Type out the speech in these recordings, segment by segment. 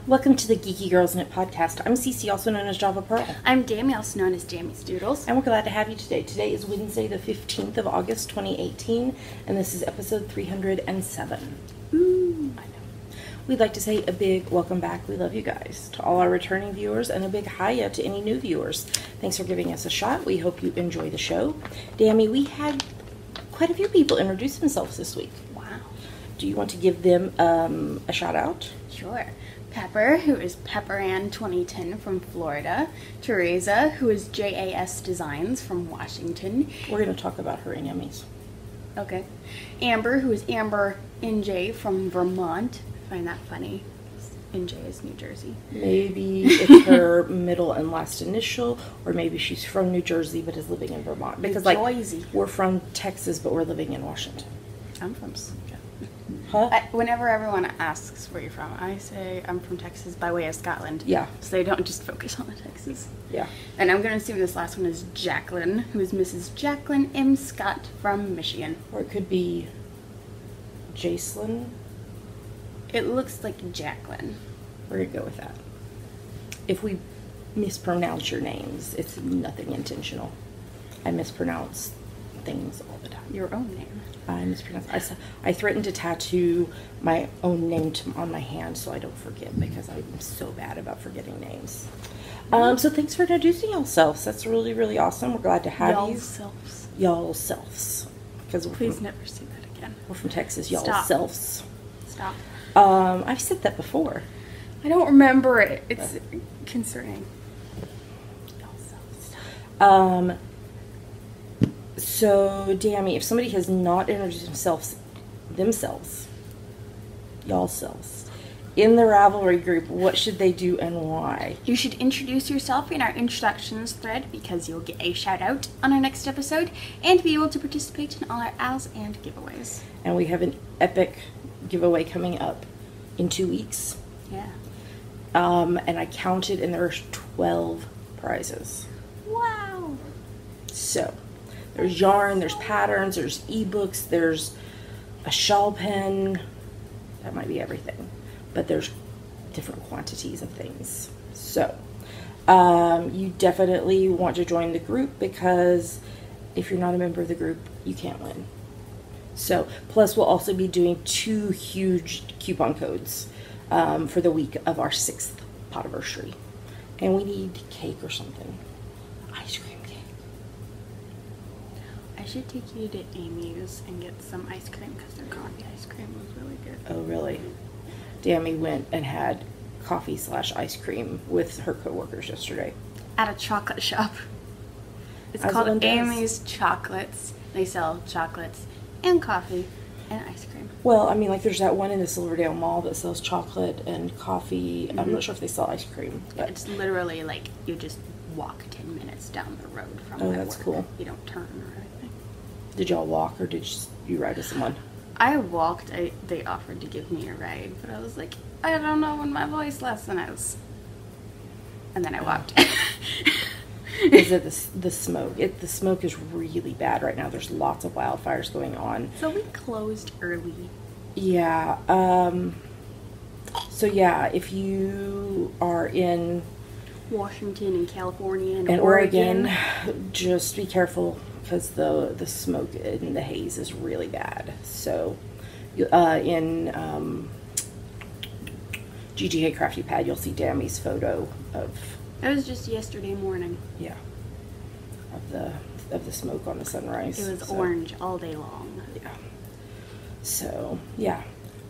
Welcome to the Geeky Girls Knit podcast. I'm Cece, also known as Java Pearl. I'm Dammy, also known as Dammy's Doodles. And we're glad to have you today. Today is Wednesday, the 15th of August, 2018, and this is episode 307. Ooh. I know. We'd like to say a big welcome back. We love you guys. To all our returning viewers, and a big hiya to any new viewers. Thanks for giving us a shot. We hope you enjoy the show. Dammy, we had quite a few people introduce themselves this week. Wow. Do you want to give them a shout out? Sure. Pepper, who is Pepper Ann 2010 from Florida. Teresa, who is JAS Designs from Washington. We're going to talk about her in Yummies. Okay. Amber, who is Amber NJ from Vermont. I find that funny. NJ is New Jersey. Maybe it's her middle and last initial, or maybe she's from New Jersey but is living in Vermont. Because Jersey. We're from Texas but we're living in Washington. I'm from... Huh? Whenever everyone asks where you're from, I say I'm from Texas by way of Scotland. Yeah. So they don't just focus on the Texas. Yeah. And I'm going to assume this last one is Jacqueline, who is Mrs. Jacqueline M. Scott from Michigan. Or it could be Jacelyn. It looks like Jacqueline. We're going to go with that. If we mispronounce your names, it's nothing intentional. I mispronounce things all the time. Your own name. I mispronounced. I threatened to tattoo my own name on my hand so I don't forget, because I'm so bad about forgetting names. So thanks for introducing yourselves. That's really, really awesome. We're glad to have you. Yalls-Selves. Yalls-Selves. Please never say that again. We're from Texas. Stop. Yalls-Selves. Stop. I've said that before. I don't remember it. It's concerning. Yalls-Selves. So, Dammy, if somebody has not introduced themselves, Yalls-Selves, in the Ravelry group, what should they do and why? You should introduce yourself in our introductions thread, because you'll get a shout out on our next episode and be able to participate in all our owls and giveaways. And we have an epic giveaway coming up in 2 weeks. Yeah. And I counted, and there's 12 prizes. Wow. So, there's yarn, there's patterns, there's ebooks, there's a shawl pen. That might be everything. But there's different quantities of things. So, you definitely want to join the group, because if you're not a member of the group, you can't win. So, plus we'll also be doing 2 huge coupon codes for the week of our 6th podiversary. And we need cake or something. Ice cream cake. I should take you to Amy's and get some ice cream, because their coffee ice cream was really good. Oh, really? Dammy went and had coffee/ice cream with her coworkers yesterday. At a chocolate shop. It's As called one does. Amy's Chocolates. They sell chocolates and coffee and ice cream. Well, I mean, like, there's that one in the Silverdale Mall that sells chocolate and coffee. I'm not sure if they sell ice cream. But It's literally like you just walk 10 minutes down the road from Oh, my that's work. cool. You don't turn or anything. did y'all walk, or did you ride with someone? I walked. They offered to give me a ride, but I was like, I don't know when my voice lesson is. And then I walked. Is it the smoke? The smoke is really bad right now. There's lots of wildfires going on. So we closed early. Yeah. So yeah, if you are in Washington and California and Oregon, just be careful, because the smoke and the haze is really bad. So, in GGA Crafty Pad, you'll see Dammy's photo of It was just yesterday morning. of the smoke on the sunrise. It was orange all day long. Yeah. So yeah.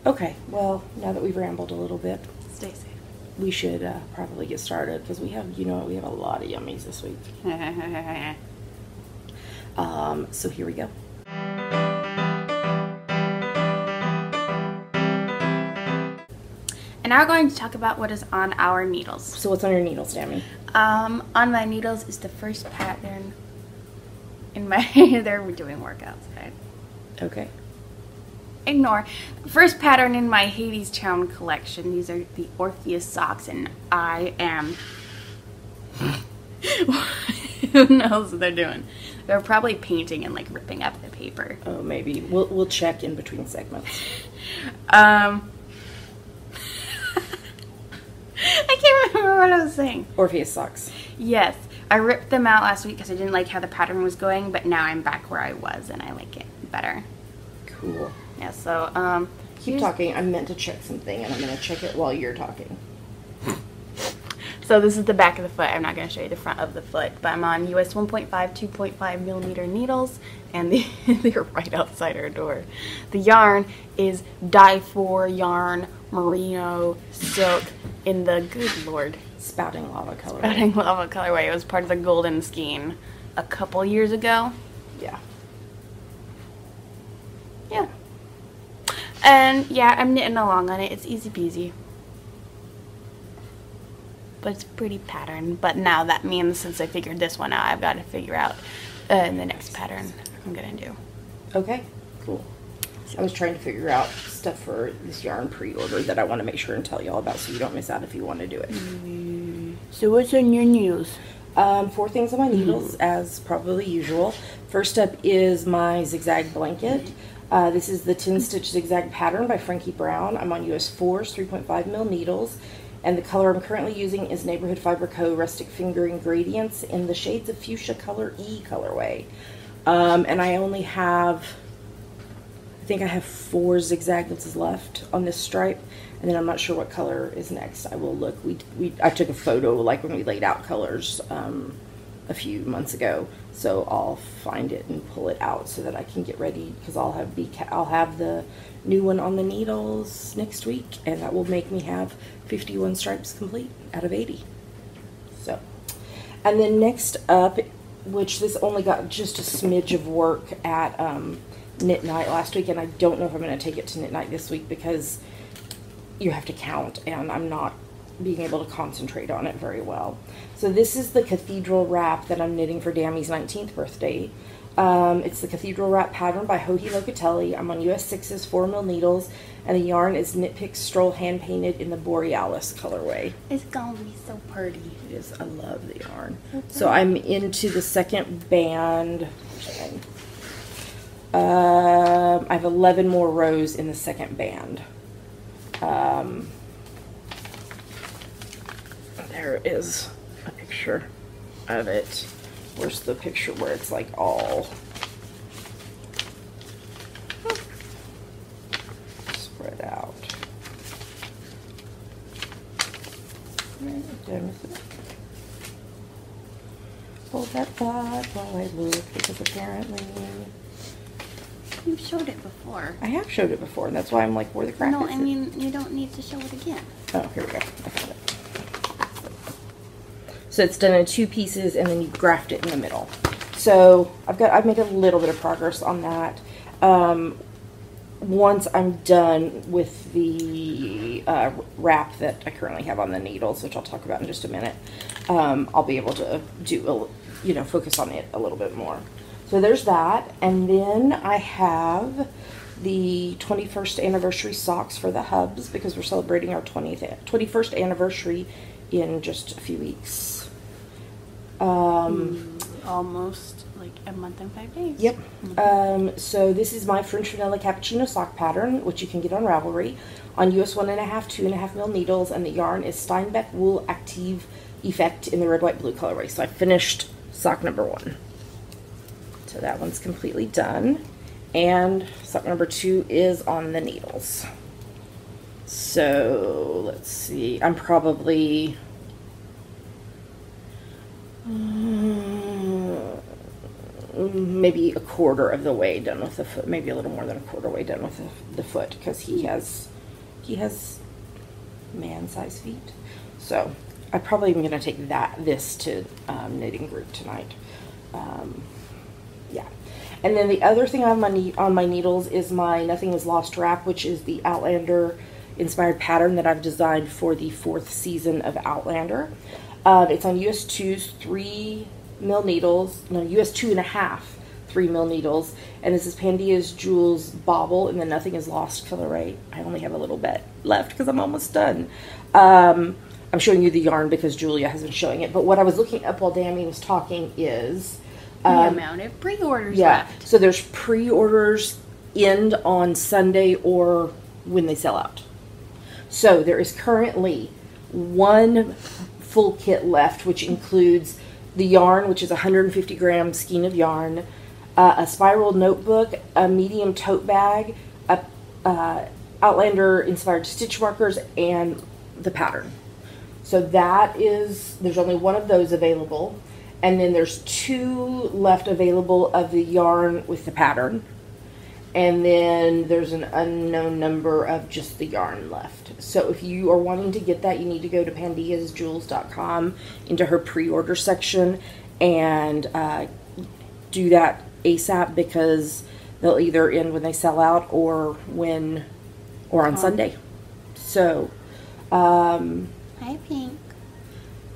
Okay. Well, now that we've rambled a little bit, Stay safe. we should probably get started, because we have a lot of yummies this week. So here we go. And now we're going to talk about what is on our needles. So what's on your needles, Dammy? On my needles is the first pattern in my... They're doing work outside. Okay. Ignore. First pattern in my Hadestown collection. These are the Orpheus socks, and I am... Who knows what they're doing? They're probably painting and like ripping up the paper. Oh, maybe. We'll check in between segments. remember what I was saying. Orpheus socks. Yes. I ripped them out last week because I didn't like how the pattern was going, but now I'm back where I was and I like it better. Cool. Yeah, so, Keep talking. I meant to check something, and I'm going to check it while you're talking. So this is the back of the foot. I'm not going to show you the front of the foot, but I'm on US 1.5, 2.5 millimeter needles, and they're right outside our door. The yarn is dye-for yarn merino silk in the, good lord, Spouting lava colorway. Spouting lava colorway. It was part of the golden skein a couple years ago. Yeah. Yeah. And yeah, I'm knitting along on it. It's easy peasy. But it's a pretty pattern. But now that means since I figured this one out, I've got to figure out the next pattern I'm going to do. Okay, cool. I was trying to figure out stuff for this yarn pre-order that I want to make sure and tell you all about so you don't miss out if you want to do it. So what's on your needles? 4 things on my needles, as probably usual. First up is my zigzag blanket. This is the 10-stitch zigzag pattern by Frankie Brown. I'm on US 4s, 3.5 mil needles. And the color I'm currently using is Neighborhood Fiber Co. Rustic Fingering Gradients in the shades of Fuchsia Color E colorway. And I only have, I think I have 4 zigzags left on this stripe. And then I'm not sure what color is next. I will look. I took a photo like when we laid out colors a few months ago. So I'll find it and pull it out so that I can get ready, because I'll have the new one on the needles next week, and that will make me have 51 stripes complete out of 80. So, and then next up, which this only got just a smidge of work at Knit Night last week, and I don't know if I'm going to take it to Knit Night this week because you have to count, and I'm not being able to concentrate on it very well. So this is the cathedral wrap that I'm knitting for Dammy's 19th birthday. It's the cathedral wrap pattern by Joji Locatelli. I'm on US 6s, 4 mil needles, and the yarn is Knit Pick Stroll hand painted in the Borealis colorway. It's gonna be so pretty. It is. I love the yarn. So I'm into the second band. I have 11 more rows in the second band. There is a picture of it. Where's the picture where it's like all spread out? Did I miss it? Hold that thought while I look, because apparently You showed it before. I have showed it before, and that's why I'm like, where the crap No, is I mean, you don't need to show it again. Oh, here we go. I found it. So it's done in 2 pieces, and then you graft it in the middle. So I've made a little bit of progress on that. Once I'm done with the wrap that I currently have on the needles, which I'll talk about in just a minute, I'll be able to focus on it a little bit more. So there's that, and then I have the 21st anniversary socks for the hubs, because we're celebrating our 21st anniversary in just a few weeks. Almost like a month and 5 days. Yep. So this is my French Vanilla Cappuccino sock pattern, which you can get on Ravelry, on US 1.5, 2.5 mil needles, and the yarn is Steinbeck Wool Active Effect in the red, white, blue colorway. So I finished sock number 1. So that one's completely done. And sock number 2 is on the needles. So let's see. I'm probably maybe a quarter of the way done with the foot, maybe a little more than a quarter way done with the foot, because he has man-sized feet. So I probably am going to take this to knitting group tonight. Yeah. And then the other thing on my needles is my Nothing Is Lost wrap, which is the Outlander inspired pattern that I've designed for the 4th season of Outlander. It's on US 2s, 3 mil needles, no, US 2.5, 3 mil needles, and this is Pandia's Jewels Bauble in the Nothing Is Lost colorway. I only have a little bit left because I'm almost done. I'm showing you the yarn because Julia has been showing it, but what I was looking up while Dammy was talking is the amount of pre-orders left. So there's pre-orders end on Sunday or when they sell out. So there is currently one full kit left, which includes the yarn, which is a 150-gram skein of yarn, a spiral notebook, a medium tote bag, a Outlander-inspired stitch markers, and the pattern. So there's only one of those available. And then there's 2 left available of the yarn with the pattern. And then there's an unknown number of just the yarn left. So if you are wanting to get that, you need to go to pandiasjewels.com into her pre-order section and do that ASAP, because they'll either end when they sell out or on Sunday. So Hi, Pink.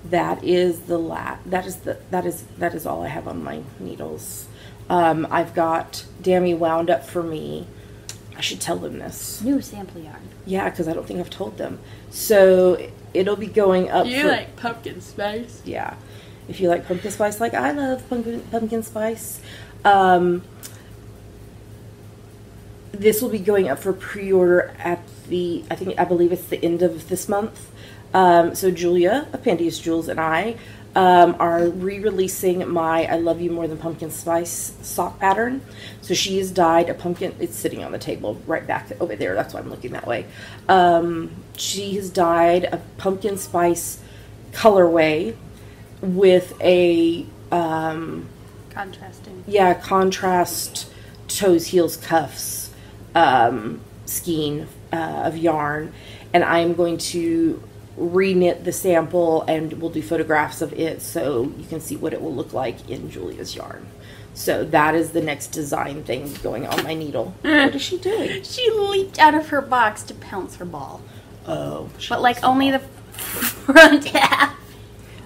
that is all I have on my needles. I've got Dammy wound up for me. I should tell them this. New sample yarn. Yeah, because I don't think I've told them. So it'll be going up. You like pumpkin spice? Yeah. If you like pumpkin spice, like I love pumpkin spice. This will be going up for pre-order at I believe it's the end of this month. So Julia of Pandia's Jewels and I are re-releasing my I Love You More Than Pumpkin Spice sock pattern. So she has dyed a pumpkin. It's sitting on the table right back over there. That's why I'm looking that way. She has dyed a pumpkin spice colorway with a Contrasting. Yeah, contrast toes, heels, cuffs skein of yarn, and I'm going to reknit the sample and we'll do photographs of it so you can see what it will look like in Julia's yarn. So that is the next design thing going on my needle. What is she doing? She leaped out of her box to pounce her ball. Oh. But like only the front half.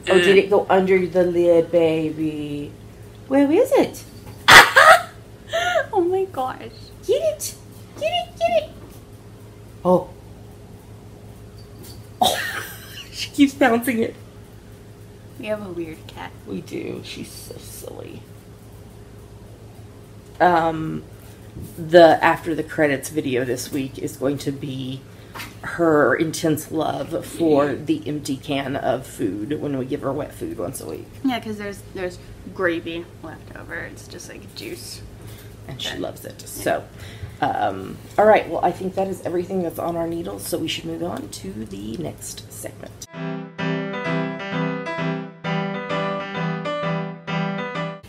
Oh, did it go under the lid, baby? Where is it? Oh my gosh. Get it! Get it! Get it! Oh. Oh. She keeps bouncing it. We have a weird cat. We do. She's so silly. The after the credits video this week is going to be her intense love for the empty can of food when we give her wet food once a week. Yeah, because there's gravy left over. It's just like juice. And she loves it. So, all right. Well, I think that is everything that's on our needles. So we should move on to the next segment.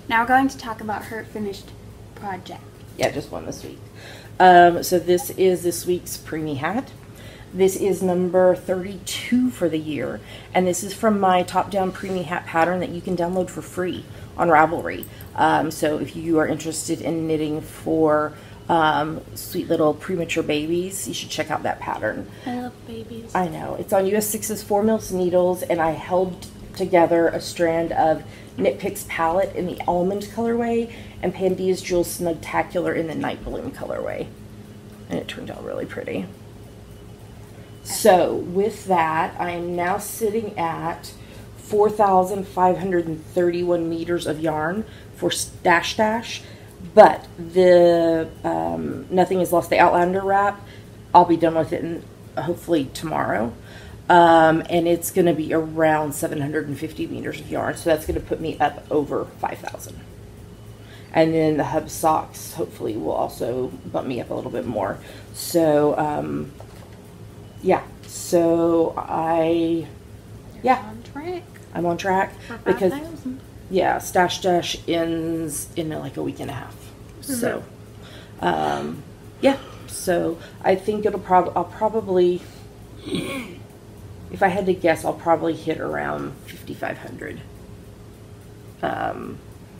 Now we're going to talk about her finished project. Yeah, just one this week. So this is this week's preemie hat. This is number 32 for the year, and this is from my top-down preemie hat pattern that you can download for free on Ravelry. So if you are interested in knitting for sweet little premature babies, you should check out that pattern. I love babies. I know. It's on US 6's 4 mils needles, and I held together a strand of Knit Picks palette in the almond colorway and Pandia's Jewels Snugtacular in the night bloom colorway. And it turned out really pretty. So with that, I am now sitting at 4,531 meters of yarn for Dash Dash, but the Nothing Is Lost, the Outlander wrap, I'll be done with it hopefully tomorrow. And it's going to be around 750 meters of yarn, so that's going to put me up over 5,000. And then the hub socks hopefully will also bump me up a little bit more. So yeah, so I'm on track because yeah, Stash Dash ends in like a week and a half. So yeah, so I think I'll probably if I had to guess, I'll probably hit around 5,500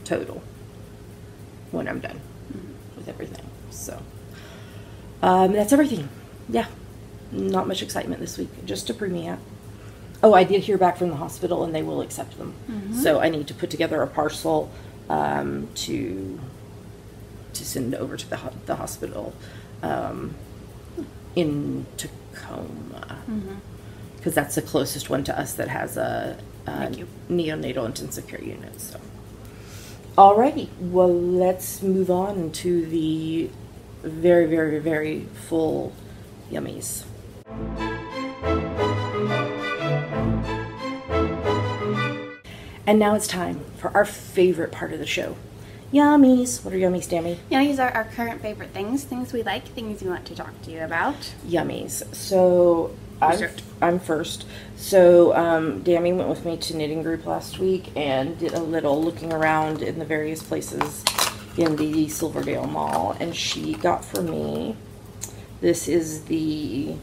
total when I'm done with everything. So that's everything. Yeah, not much excitement this week, just a preemie hat. Oh, I did hear back from the hospital and they will accept them. So I need to put together a parcel to send over to the hospital in Tacoma. Because that's the closest one to us that has a neonatal intensive care unit. So, alrighty, well, let's move on to the very, very, very full yummies. And now it's time for our favorite part of the show. Yummies. What are yummies, Dammy? Yummies are our current favorite things we like, things we want to talk to you about. Yummies. So I'm first. So Dammy went with me to knitting group last week and did a little looking around in the various places in the Silverdale Mall, and she got for me, this is the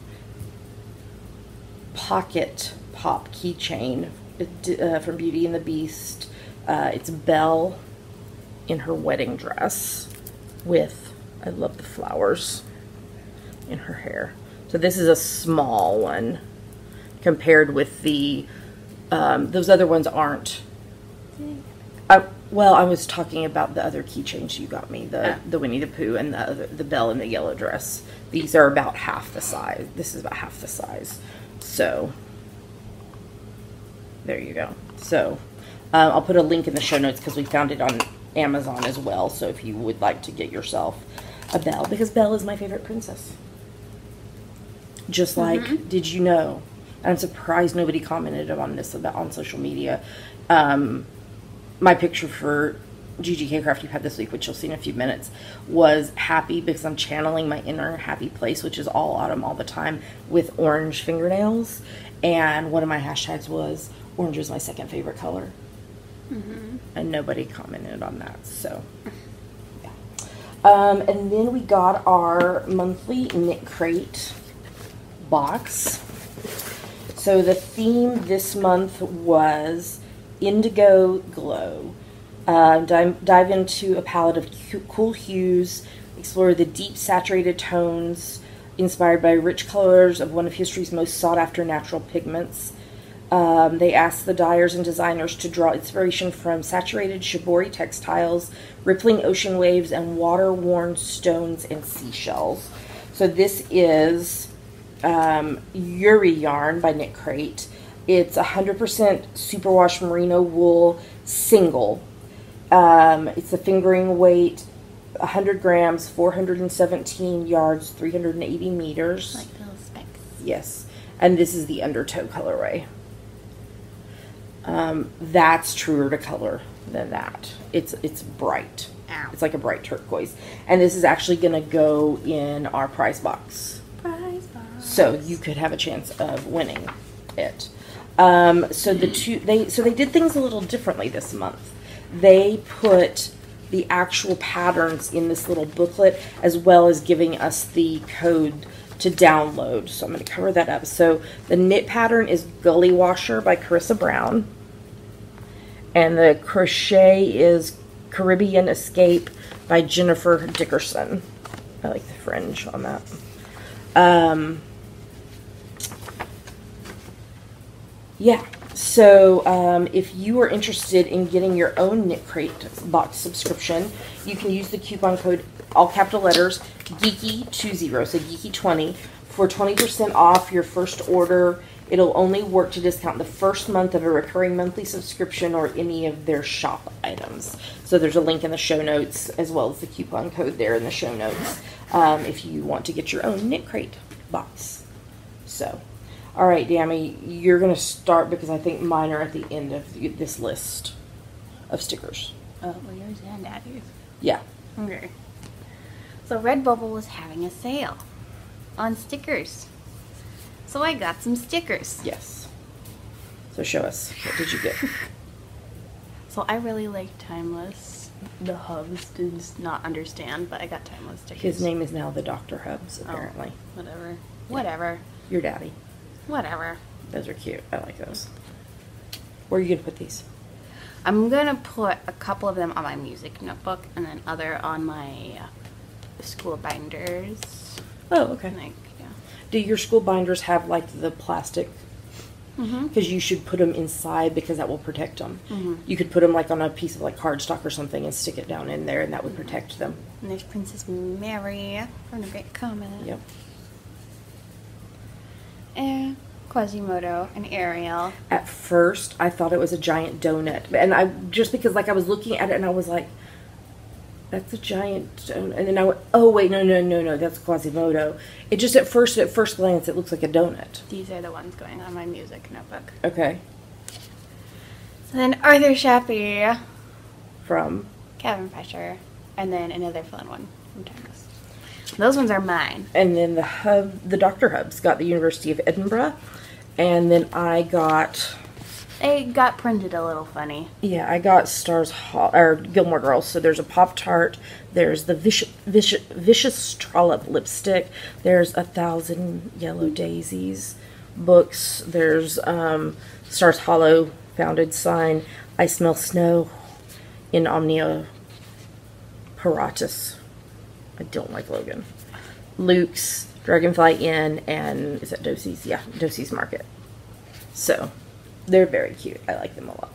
Pocket Pop keychain from Beauty and the Beast. It's Belle in her wedding dress with, I love the flowers in her hair. So this is a small one compared with the, those other ones aren't. Well, I was talking about the other keychains you got me, the Winnie the Pooh and the Belle in the yellow dress. These are about half the size. This is about half the size. So, there you go. So, I'll put a link in the show notes because we found it on Amazon as well. So if you would like to get yourself a Belle, because Belle is my favorite princess. Just like, did you know? I'm surprised nobody commented on this on social media. My picture for GGK Crafty Pad this week, which you'll see in a few minutes, was happy because I'm channeling my inner happy place, which is all autumn all the time, with orange fingernails. And one of my hashtags was, orange is my second favorite color. And nobody commented on that, so yeah. And then we got our monthly Knit Crate box. So the theme this month was Indigo Glow. Dive into a palette of cool hues, explore the deep saturated tones inspired by rich colors of one of history's most sought after natural pigments. They asked the dyers and designers to draw inspiration from saturated shibori textiles, rippling ocean waves, and water-worn stones and seashells. So this is Yuri yarn by Knit Crate. It's 100% superwash merino wool single. It's a fingering weight, 100 grams, 417 yards, 380 meters. Like little specks. Yes. And this is the undertow colorway. That's truer to color than that. It's bright. Ow. It's like a bright turquoise. And this is actually going to go in our prize box. Prize box. So you could have a chance of winning it. So they did things a little differently this month. They put the actual patterns in this little booklet, as well as giving us the code to download. So I'm going to cover that up. So the knit pattern is Gully Washer by Carissa Brown. And the crochet is Caribbean Escape by Jennifer Dickerson. I like the fringe on that. Yeah, so if you are interested in getting your own Knit Crate box subscription, you can use the coupon code, all capital letters, Geeky20, so Geeky20, for 20% off your first order. It'll only work to discount the first month of a recurring monthly subscription or any of their shop items. So there's a link in the show notes, as well as the coupon code there in the show notes, if you want to get your own Knit Crate box. So... all right, Dammy, you're going to start because I think mine are at the end of this list of stickers. Oh, well, yours and Daddy's. Yeah. Okay. So Redbubble was having a sale on stickers. So I got some stickers. Yes. So show us. What did you get? So I really like Timeless. The Hubs did not understand, but I got Timeless stickers. His name is now the Dr. Hubs, apparently. Oh, whatever. Whatever. Your daddy. Whatever. Those are cute. I like those. Where are you going to put these? I'm going to put a couple of them on my music notebook and then other on my school binders. Oh, okay. Like, yeah. Do your school binders have, like, the plastic? Because you should put them inside because that will protect them. You could put them, like, on a piece of, like, cardstock or something and stick it down in there, and that would protect them. And there's Princess Mary from the Great Comet. Yep. And Quasimodo and Ariel. At first, I thought it was a giant donut. And I, just because, like, I was looking at it and I was like, that's a giant donut. And then I went, oh, wait, no, that's Quasimodo. It just, at first glance, it looks like a donut. These are the ones going on my music notebook. Okay. Then Arthur Shappy, from, Cabin Pressure, and then another fun one from Timeless. Those ones are mine. and then the Dr. Hubs got the University of Edinburgh, and then I got, They got printed a little funny. yeah, I got or Gilmore Girls. So there's a Pop-Tart, there's the Vicious Trollop lipstick, there's 1,000 Yellow Daisies books, there's Stars Hollow founded sign, I Smell Snow, in Omnia Paratus. I don't like Logan. Luke's, Dragonfly Inn, and is that Dosey's? Yeah, Dosey's Market. So, they're very cute. I like them a lot.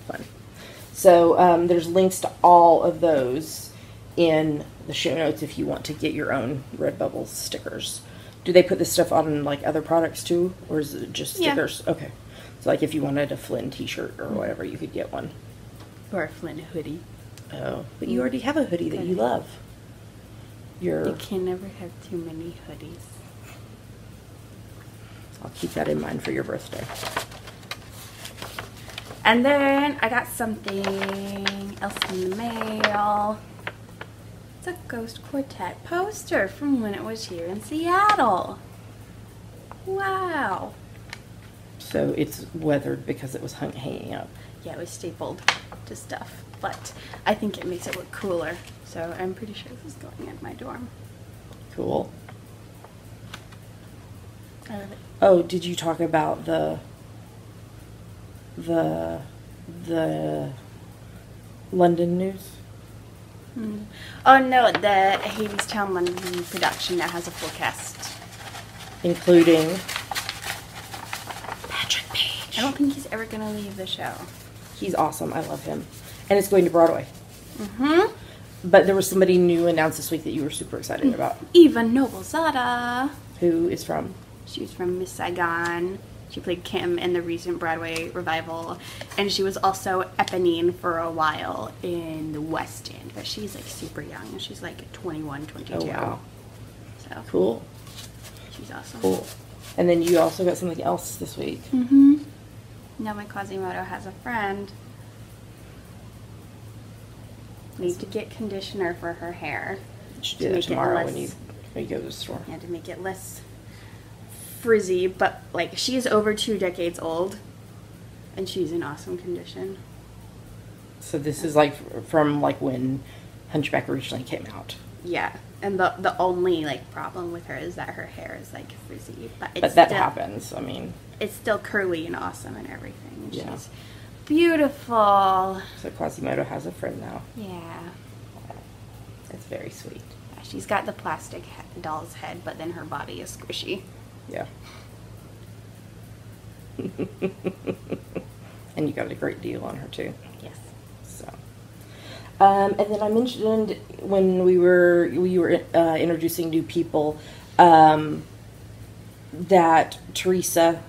Fun. So, there's links to all of those in the show notes if you want to get your own Redbubble stickers. Do they put this stuff on, like, other products too? Or is it just stickers? Yeah. Okay. So, like, if you wanted a Flynn t-shirt or whatever, you could get one. Or a Flynn hoodie. Oh, but you already have a hoodie that you love. You can never have too many hoodies. I'll keep that in mind for your birthday. And then I got something else in the mail. It's a Ghost Quartet poster from when it was here in Seattle. Wow. So it's weathered because it was hanging up. Yeah, it was stapled to stuff, but I think it makes it look cooler. So I'm pretty sure this is going in my dorm. Cool. I love it. Oh, did you talk about the London news? Oh no, the Hadestown London production now has a full cast. Including Patrick Page. I don't think he's ever gonna leave the show. He's awesome. I love him. And it's going to Broadway. Mm-hmm. But there was somebody new announced this week that you were super excited about. Eva Noblezada. Who is from? She was from Miss Saigon. She played Kim in the recent Broadway revival. And she was also Eponine for a while in the West End. But she's like super young. She's like 21, 22. Oh, wow. So Cool. she's awesome. Cool. And then you also got something else this week. Mm-hmm. Now my Quasimodo has a friend. Need to get conditioner for her hair. You should do that tomorrow when you go to the store. Yeah, to make it less frizzy, but like she's over 2 decades old and she's in awesome condition. So this is like from like when Hunchback originally came out. Yeah, and the only like problem with her is that her hair is like frizzy, but But that happens. I mean, it's still curly and awesome and everything. And yeah. She's beautiful. So Quasimodo has a friend now. Yeah. That's very sweet. Yeah, she's got the plastic doll's head, but then her body is squishy. Yeah. And you got a great deal on her too. Yes. So, and then I mentioned when we were introducing new people that Teresa.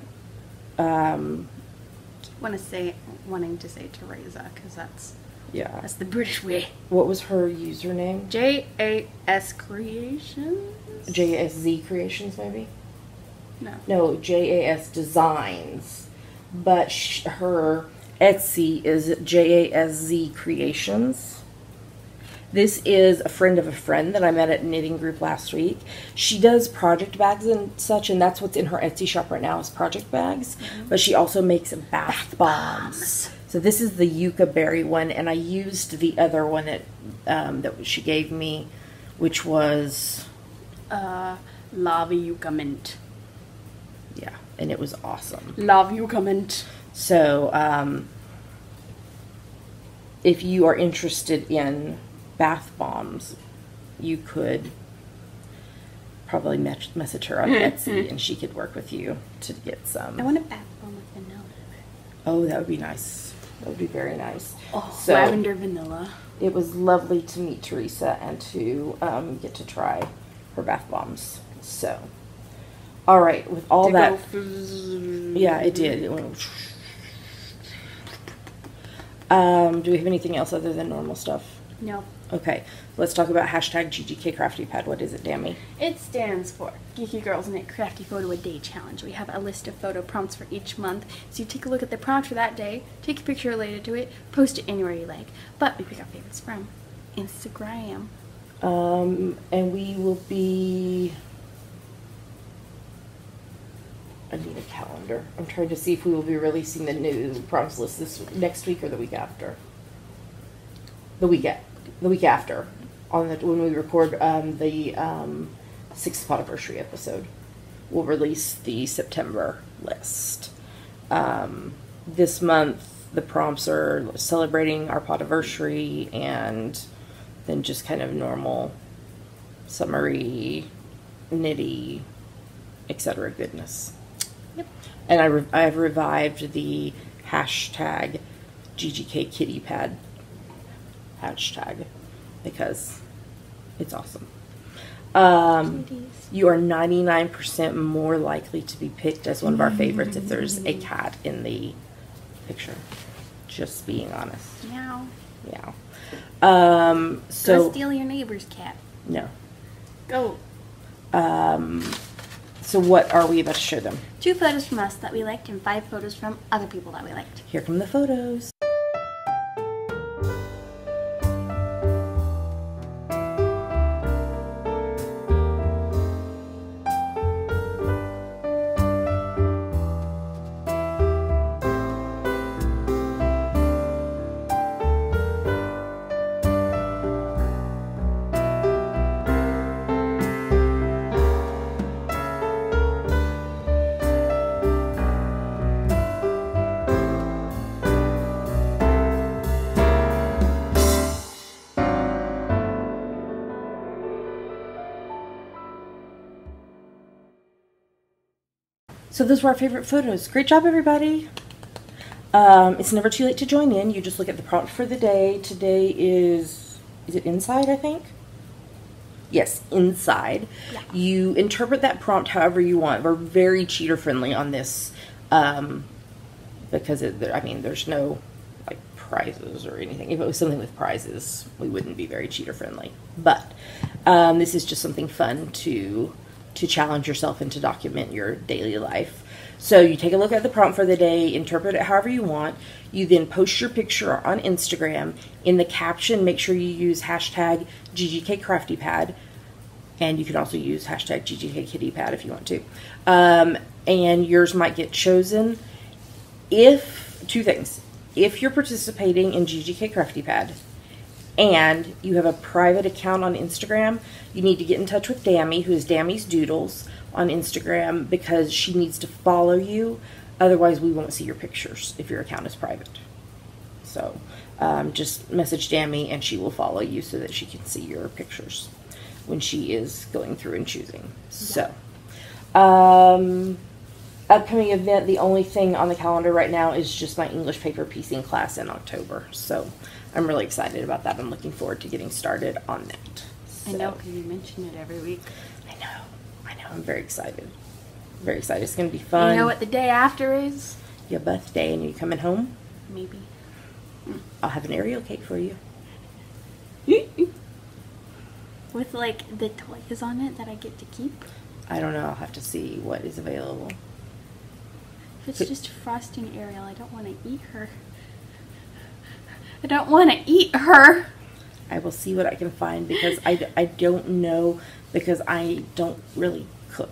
Wanting to say Teresa because that's Yeah. the British way. What was her username? JAS Creations. JASZ Creations, maybe. No. JAS Designs, but her Etsy is JASZ Creations. This is a friend of a friend that I met at Knitting Group last week. She does project bags and such, and that's what's in her Etsy shop right now is project bags. Mm-hmm. But she also makes bath bombs. So this is the Yucca Berry one, and I used the other one that she gave me, which was Lava Yucca Mint. Yeah, and it was awesome. Love Yucca Mint. So if you are interested in bath bombs, you could probably message her on Etsy and she could work with you to get some. I want a bath bomb with vanilla in it. Oh, that would be nice. That would be very nice. Oh, so, lavender vanilla. It was lovely to meet Teresa and to get to try her bath bombs. So, all right, with all that. Yeah, it did. It went. Do we have anything else other than normal stuff? No. Okay, let's talk about hashtag GGK Crafty Pad. What is it, Dammy? It stands for Geeky Girls Knit Crafty Photo a Day Challenge. We have a list of photo prompts for each month. So you take a look at the prompt for that day, take a picture related to it, post it anywhere you like. But we pick our favorites from Instagram. And we will be... I need a calendar. I'm trying to see if we will be releasing the new prompts list next week or the week after. The week after, when we record the 6th Podiversary episode, we'll release the September list. This month, the prompts are celebrating our Podiversary and then just kind of normal, summery, knitty, etc. goodness. Yep. And I've revived the hashtag GGK Kitty Pad hashtag because it's awesome. You are 99% more likely to be picked as one of our favorites if there's a cat in the picture. Just being honest. Meow. Yeah. Go So steal your neighbor's cat. no. Go. So what are we about to show them? 2 photos from us that we liked and 5 photos from other people that we liked. Here come the photos. So those were our favorite photos. Great job, everybody. It's never too late to join in. You just look at the prompt for the day. Today is it inside, I think? Yes, inside. Yeah. You interpret that prompt however you want. We're very cheater friendly on this because there's no like prizes or anything. If it was something with prizes, we wouldn't be very cheater friendly. But this is just something fun to challenge yourself and to document your daily life. So you take a look at the prompt for the day, interpret it however you want. You then post your picture on Instagram. In the caption, make sure you use hashtag GGK Crafty Pad. And you can also use hashtag GGK Kitty Pad if you want to. And yours might get chosen if, 2 things. If you're participating in GGK Crafty Pad and you have a private account on Instagram, you need to get in touch with Dammy, who is Dammy's Doodles on Instagram, because she needs to follow you. Otherwise, we won't see your pictures if your account is private. So just message Dammy and she will follow you so that she can see your pictures when she is going through and choosing. So, upcoming event, the only thing on the calendar right now is just my English paper piecing class in October. So I'm really excited about that. I'm looking forward to getting started on that. I know, because you mention it every week. I know. I'm very excited. Very excited. It's going to be fun. You know what the day after is? Your birthday, and you coming home? Maybe. I'll have an Ariel cake for you. With, like, the toys on it that I get to keep? I don't know. I'll have to see what is available. If it's just frosting Ariel, I don't want to eat her. I don't want to eat her. I will see what I can find because I don't know, because I don't really cook.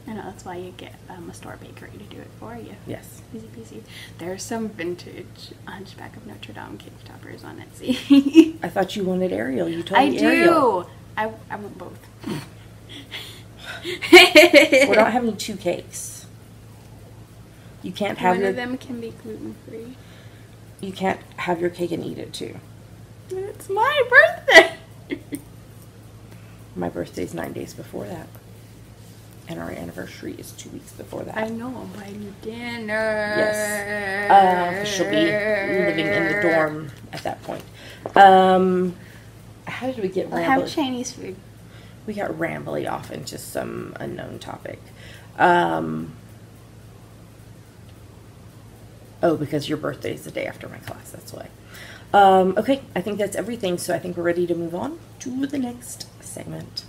I know, that's why you get a store bakery to do it for you. Yes. Easy peasy. There's some vintage Hunchback of Notre Dame cake toppers on Etsy. I thought you wanted Ariel. You told I me do. Ariel. I want both. We're not having 2 cakes. You can't have One your... of them can be gluten-free. You can't have your cake and eat it too. It's my birthday. My birthday's 9 days before that. And our anniversary is 2 weeks before that. I know, I'm buying dinner. Yes. Because she'll be living in the dorm at that point. How did we get I'll rambly? have Chinese food. We got rambly off into some unknown topic. Oh, because your birthday is the day after my class, that's why. Okay, I think that's everything, so I think we're ready to move on to the next segment.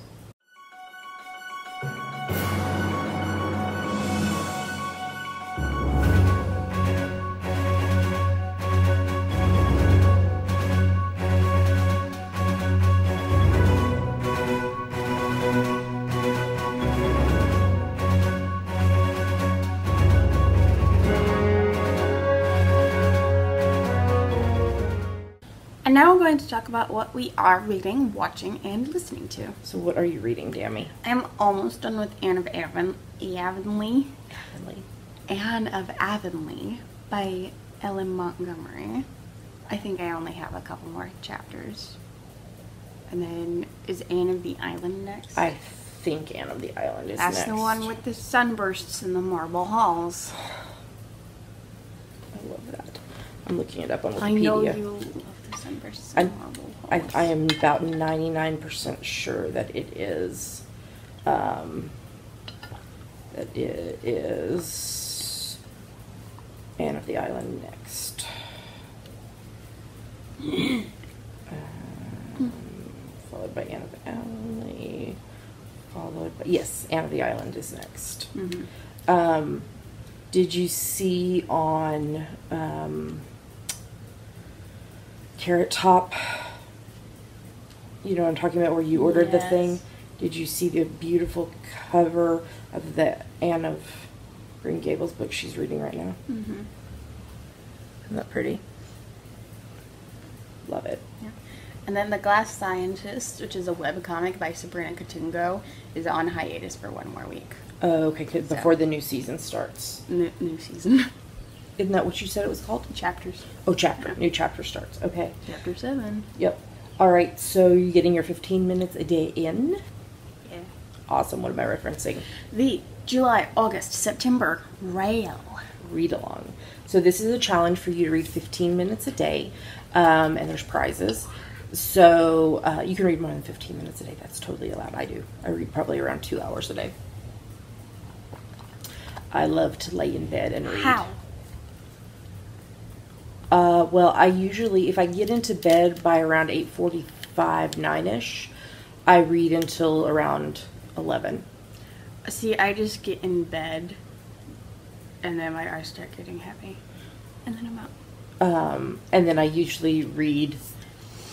And now we're going to talk about what we are reading, watching, and listening to. So what are you reading, Dammy? I'm almost done with Anne of Avonlea. Anne of Avonlea by Ellen Montgomery. I think I only have a couple more chapters. And then is Anne of the Island next? I think Anne of the Island is next. That's the one with the sunbursts in the marble halls. I love that. I'm looking it up on Wikipedia. I know you love the sunbursts in the marble halls. I am about 99% sure that it is, Anne of the Island next. Followed by Anne of Avonlea. Yes, Anne of the Island is next. Mm-hmm. Did you see on Carrot Top, you know what I'm talking about, where you ordered the thing? Did you see the beautiful cover of the Anne of Green Gables book she's reading right now? Mm-hmm. Isn't that pretty? Love it. Yeah. And then The Glass Scientist, which is a webcomic by Sabrina Katungo, is on hiatus for 1 more week. Oh, okay, before the new season starts. New season. Isn't that what you said it was called? Chapters. Oh, chapter. New chapter starts. Okay. Chapter 7. Yep. All right, so you're getting your 15 minutes a day in? Yeah. Awesome. What am I referencing? The July, August, September Rail. Read along. So this is a challenge for you to read 15 minutes a day, and there's prizes. So you can read more than 15 minutes a day. That's totally allowed. I do. I read probably around 2 hours a day. I love to lay in bed and read. How? Well, I usually, if I get into bed by around 8:45, 9ish, I read until around 11. See, I just get in bed, and then my eyes start getting heavy, and then I'm out. And then I usually read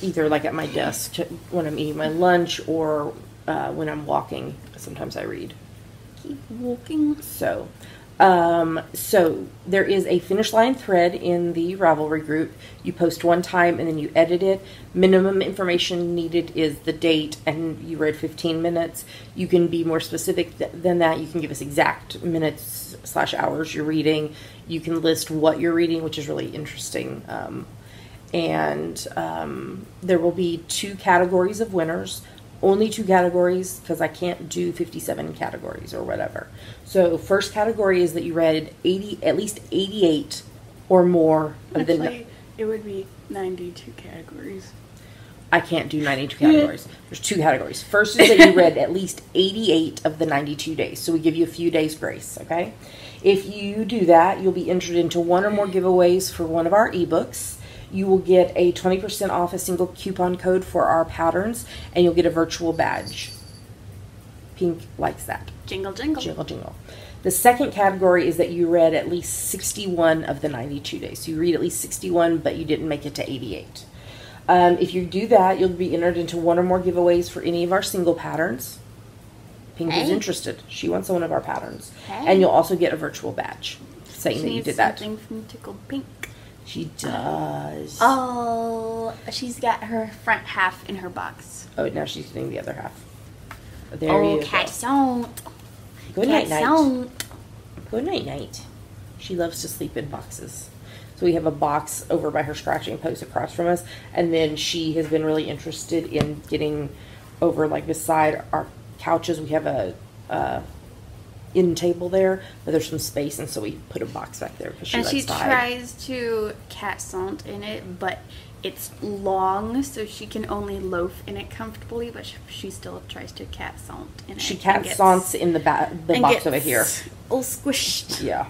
either like at my desk when I'm eating my lunch or when I'm walking. Sometimes I read. Keep walking. So there is a finish line thread in the Ravelry group. You post one time and then you edit it. Minimum information needed is the date, and you read 15 minutes. You can be more specific than that. You can give us exact minutes/hours you're reading. You can list what you're reading, which is really interesting. There will be 2 categories of winners. Only 2 categories, because I can't do 57 categories or whatever. So first category is that you read at least 88 or more of the... Actually, it would be 92 categories. I can't do 92 categories. There's 2 categories. First is that you read at least 88 of the 92 days. So we give you a few days grace, okay? If you do that, you'll be entered into 1 or more giveaways for one of our ebooks. You will get a 20% off a single coupon code for our patterns, and you'll get a virtual badge. Pink likes that. Jingle, jingle. Jingle, jingle. The second category is that you read at least 61 of the 92 days. So you read at least 61, but you didn't make it to 88. If you do that, you'll be entered into 1 or more giveaways for any of our single patterns. Pink is interested. She wants one of our patterns. And you'll also get a virtual badge saying that you did that. Something from Tickled Pink. She does. Oh, she's got her front half in her box. Oh, now she's getting the other half. There you go. Croissant. Good night, night. Good night, night. She loves to sleep in boxes. So we have a box over by her scratching post across from us, and then she has been really interested in getting over, like, beside our couches. We have a end table there, but there's some space, and so we put a box back there because she likes to hide. Tries to croissant in it, but it's long, so she can only loaf in it comfortably, but she still tries to croissant in it. She croissants in the box over here. All squished. Yeah.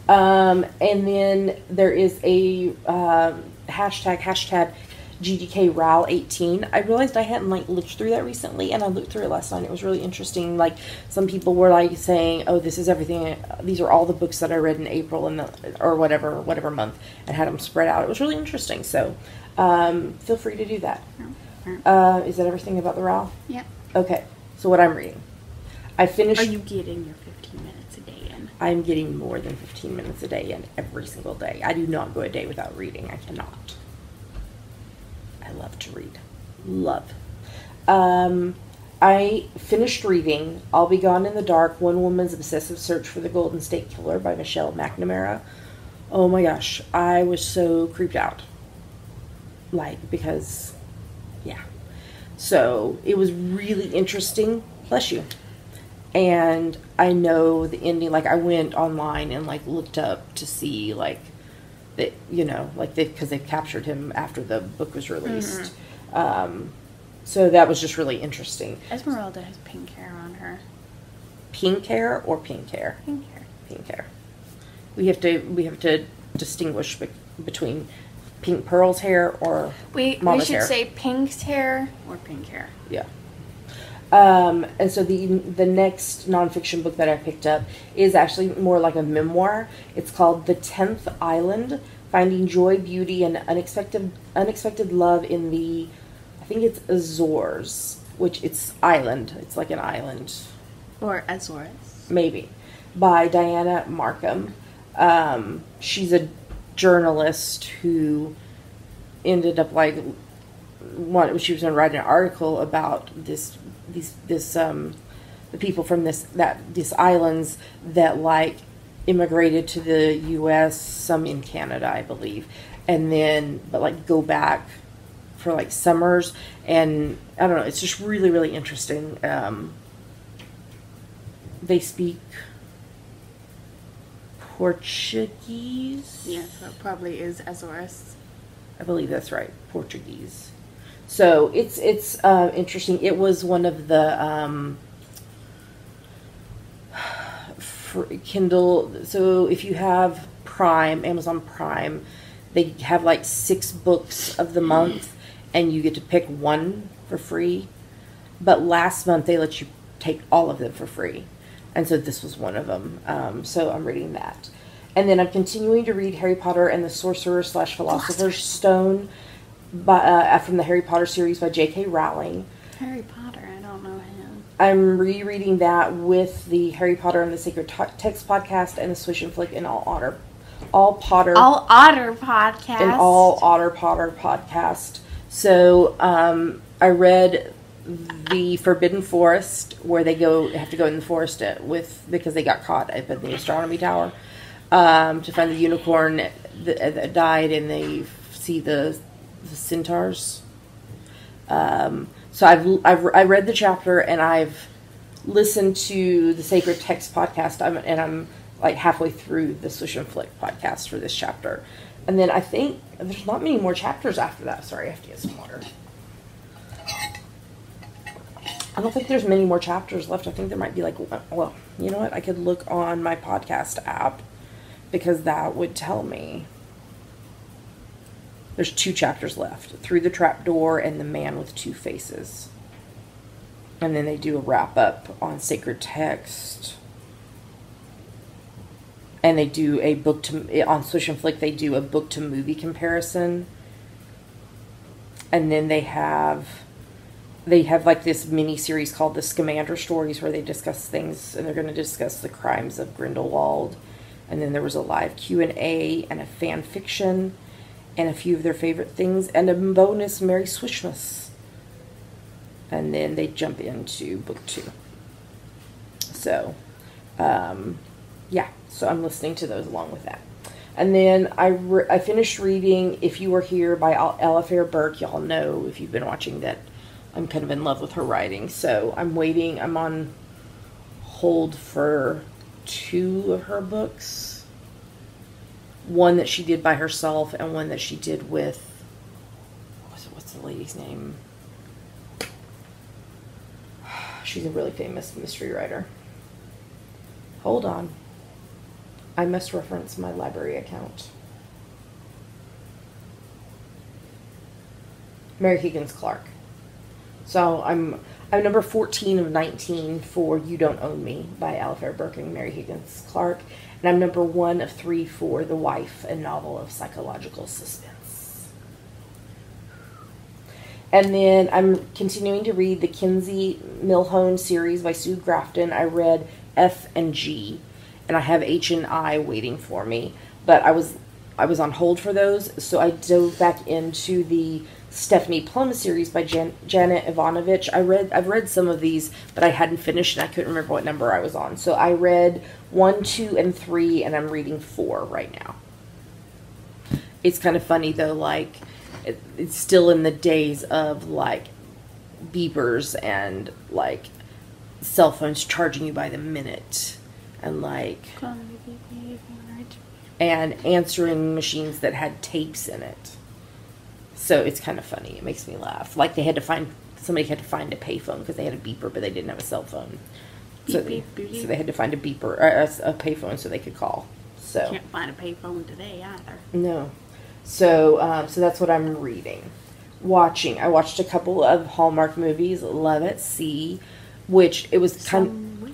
And then there is a hashtag GDKRAL18. I realized I hadn't like looked through that recently, and I looked through it last night. It was really interesting. Like, some people were like saying, "Oh, this is everything. These are all the books that I read in April or whatever month," and had them spread out. It was really interesting. So, feel free to do that. Is that everything about the RAL? Yep. Okay. So what I'm reading, I finished. Are you getting your 15 minutes a day in? I'm getting more than 15 minutes a day in every single day. I do not go a day without reading. I cannot. I love to read. Love. I finished reading I'll Be Gone in the Dark, One Woman's Obsessive Search for the Golden State Killer by Michelle McNamara. Oh my gosh. I was so creeped out. Like, because, yeah. So, it was really interesting. Bless you. And I know the ending. Like, I went online and, like, looked up to see, like, that, you know, like, because they captured him after the book was released. So that was just really interesting. Esmeralda has pink hair on her. Pink hair or pink hair? Pink hair. Pink hair. We have to distinguish between Pink Pearl's hair or We Mama's should hair. say Pink's hair or pink hair. Yeah. And so the next nonfiction book that I picked up is actually more like a memoir. It's called The 10th Island, Finding Joy, Beauty, and Unexpected Love in the, I think it's Azores, which it's island. It's like an island. Or Azores. Maybe. By Diana Markham. She's a journalist who ended up like, she was going to write an article about the people from these islands that like immigrated to the U.S., some in Canada, I believe, and then but like go back for like summers, and I don't know, it's just really, really interesting. They speak Portuguese. Yeah, so it probably is Azores. I believe that's right, Portuguese. So it's interesting. It was one of the Kindle. So if you have Prime, Amazon Prime, they have like 6 books of the month, and you get to pick one for free. But last month they let you take all of them for free, and so this was one of them. So I'm reading that, and then I'm continuing to read Harry Potter and the Sorcerer/Philosopher's Stone. From the Harry Potter series by J.K. Rowling. Harry Potter, I don't know him. I'm rereading that with the Harry Potter and the Sacred Text podcast and the Swish and Flick and All Otter podcast. And All Otter Potter podcast. So I read the Forbidden Forest, where they have to go in the forest because they got caught up at the astronomy tower to find the unicorn that died, and they see the centaurs. So I read the chapter, and I've listened to the Sacred Text podcast, and I'm like halfway through the Swish and Flick podcast for this chapter. And then I think there's not many more chapters after that. Sorry, I have to get some water. I don't think there's many more chapters left. I think there might be like, well, you know what? I could look on my podcast app, because that would tell me. There's 2 chapters left. Through the Trapdoor and The Man with Two Faces. And then they do a wrap-up on Sacred Text. And they do a on Swish and Flick, they do a book-to-movie comparison. And then they have like this mini-series called The Scamander Stories, where they discuss things, and they're going to discuss the crimes of Grindelwald. And then there was a live Q&A and a fan fiction, and a few of their favorite things, and a bonus Merry Swishmas. And then they jump into book 2. So, yeah. So I'm listening to those along with that. And then I finished reading If You Were Here by Ella Fair Burke. Y'all know, if you've been watching, that I'm kind of in love with her writing. So I'm waiting. I'm on hold for 2 of her books. One that she did by herself, and one that she did with, what's the lady's name? She's a really famous mystery writer. Hold on. I must reference my library account. Mary Higgins Clark. So I'm number 14 of 19 for You Don't Own Me by Alistair Burke and Mary Higgins Clark. And I'm number 1 of 3 for The Wife, a novel of psychological suspense. And then I'm continuing to read the Kinsey Milhone series by Sue Grafton. I read F and G, and I have H and I waiting for me. But I was on hold for those, so I dove back into the Stephanie Plum series by Janet Ivanovich. I've read some of these, but I hadn't finished, and I couldn't remember what number I was on. So I read 1, 2, and 3, and I'm reading 4 right now. It's kind of funny though, like it's still in the days of like beepers and like cell phones charging you by the minute, and like and answering machines that had tapes in it. So it's kind of funny. It makes me laugh. Like somebody had to find a payphone because they had a beeper, but they didn't have a cell phone. So they had to find a beeper, a payphone, so they could call. So Can't find a payphone today either. no. So so that's what I'm reading. Watching. I watched a couple of Hallmark movies. Love at Sea, which it was kind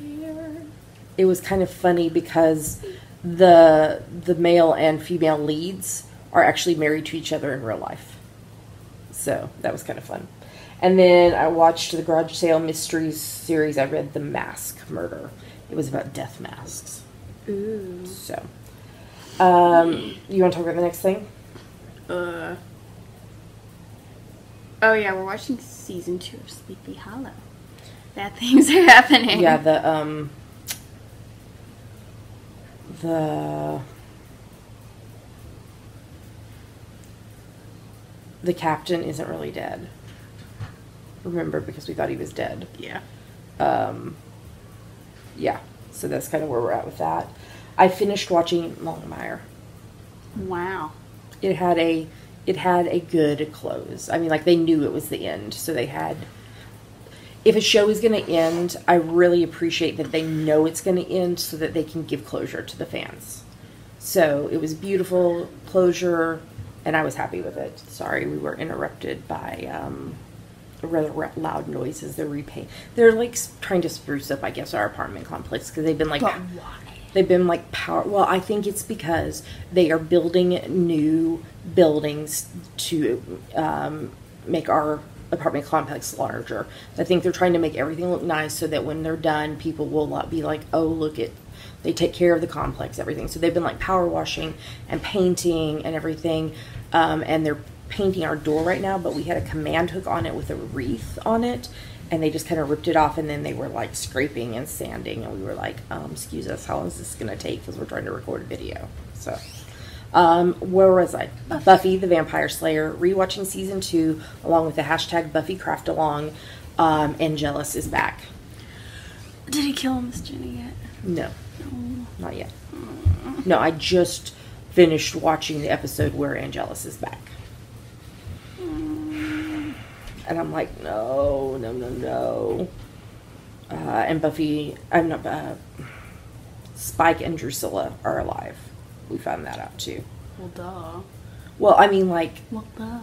of funny because the male and female leads are actually married to each other in real life. So that was kind of fun. And then I watched the Garage Sale Mysteries series. I read The Mask Murder. It was about death masks. Ooh. So, you want to talk about the next thing? Oh yeah, we're watching season 2 of Sleepy Hollow. Bad things are happening. Yeah, the captain isn't really dead. Remember, because we thought he was dead. Yeah. Yeah, so that's kind of where we're at with that. I finished watching Longmire. Wow. It had a good close. I mean, like, they knew it was the end, so they had... If a show is going to end, I really appreciate that they know it's going to end so that they can give closure to the fans. So it was beautiful closure, and I was happy with it. Sorry, we were interrupted by rather loud noises. They're like trying to spruce up, I guess, our apartment complex because they've been like... But why? They've been like well, I think it's because they are building new buildings to make our apartment complex larger. I think they're trying to make everything look nice so that when they're done, people will not be like, oh, look at, they take care of the complex, everything. So they've been like power washing and painting and everything. And they're painting our door right now, but we had a command hook on it with a wreath on it. And they just kind of ripped it off, and then they were like scraping and sanding, and we were like, excuse us, how long is this going to take? Because we're trying to record a video. So, where was I? Buffy the Vampire Slayer, rewatching season 2, along with the hashtag BuffyCraftAlong, and Jealous is back. Did he kill Miss Jenny yet? No, not yet. No, I just finished watching the episode where Angelus is back. And I'm like, no. And Buffy, I'm not, Spike and Drusilla are alive. We found that out too. Well, duh. Well, I mean, like, Well, duh.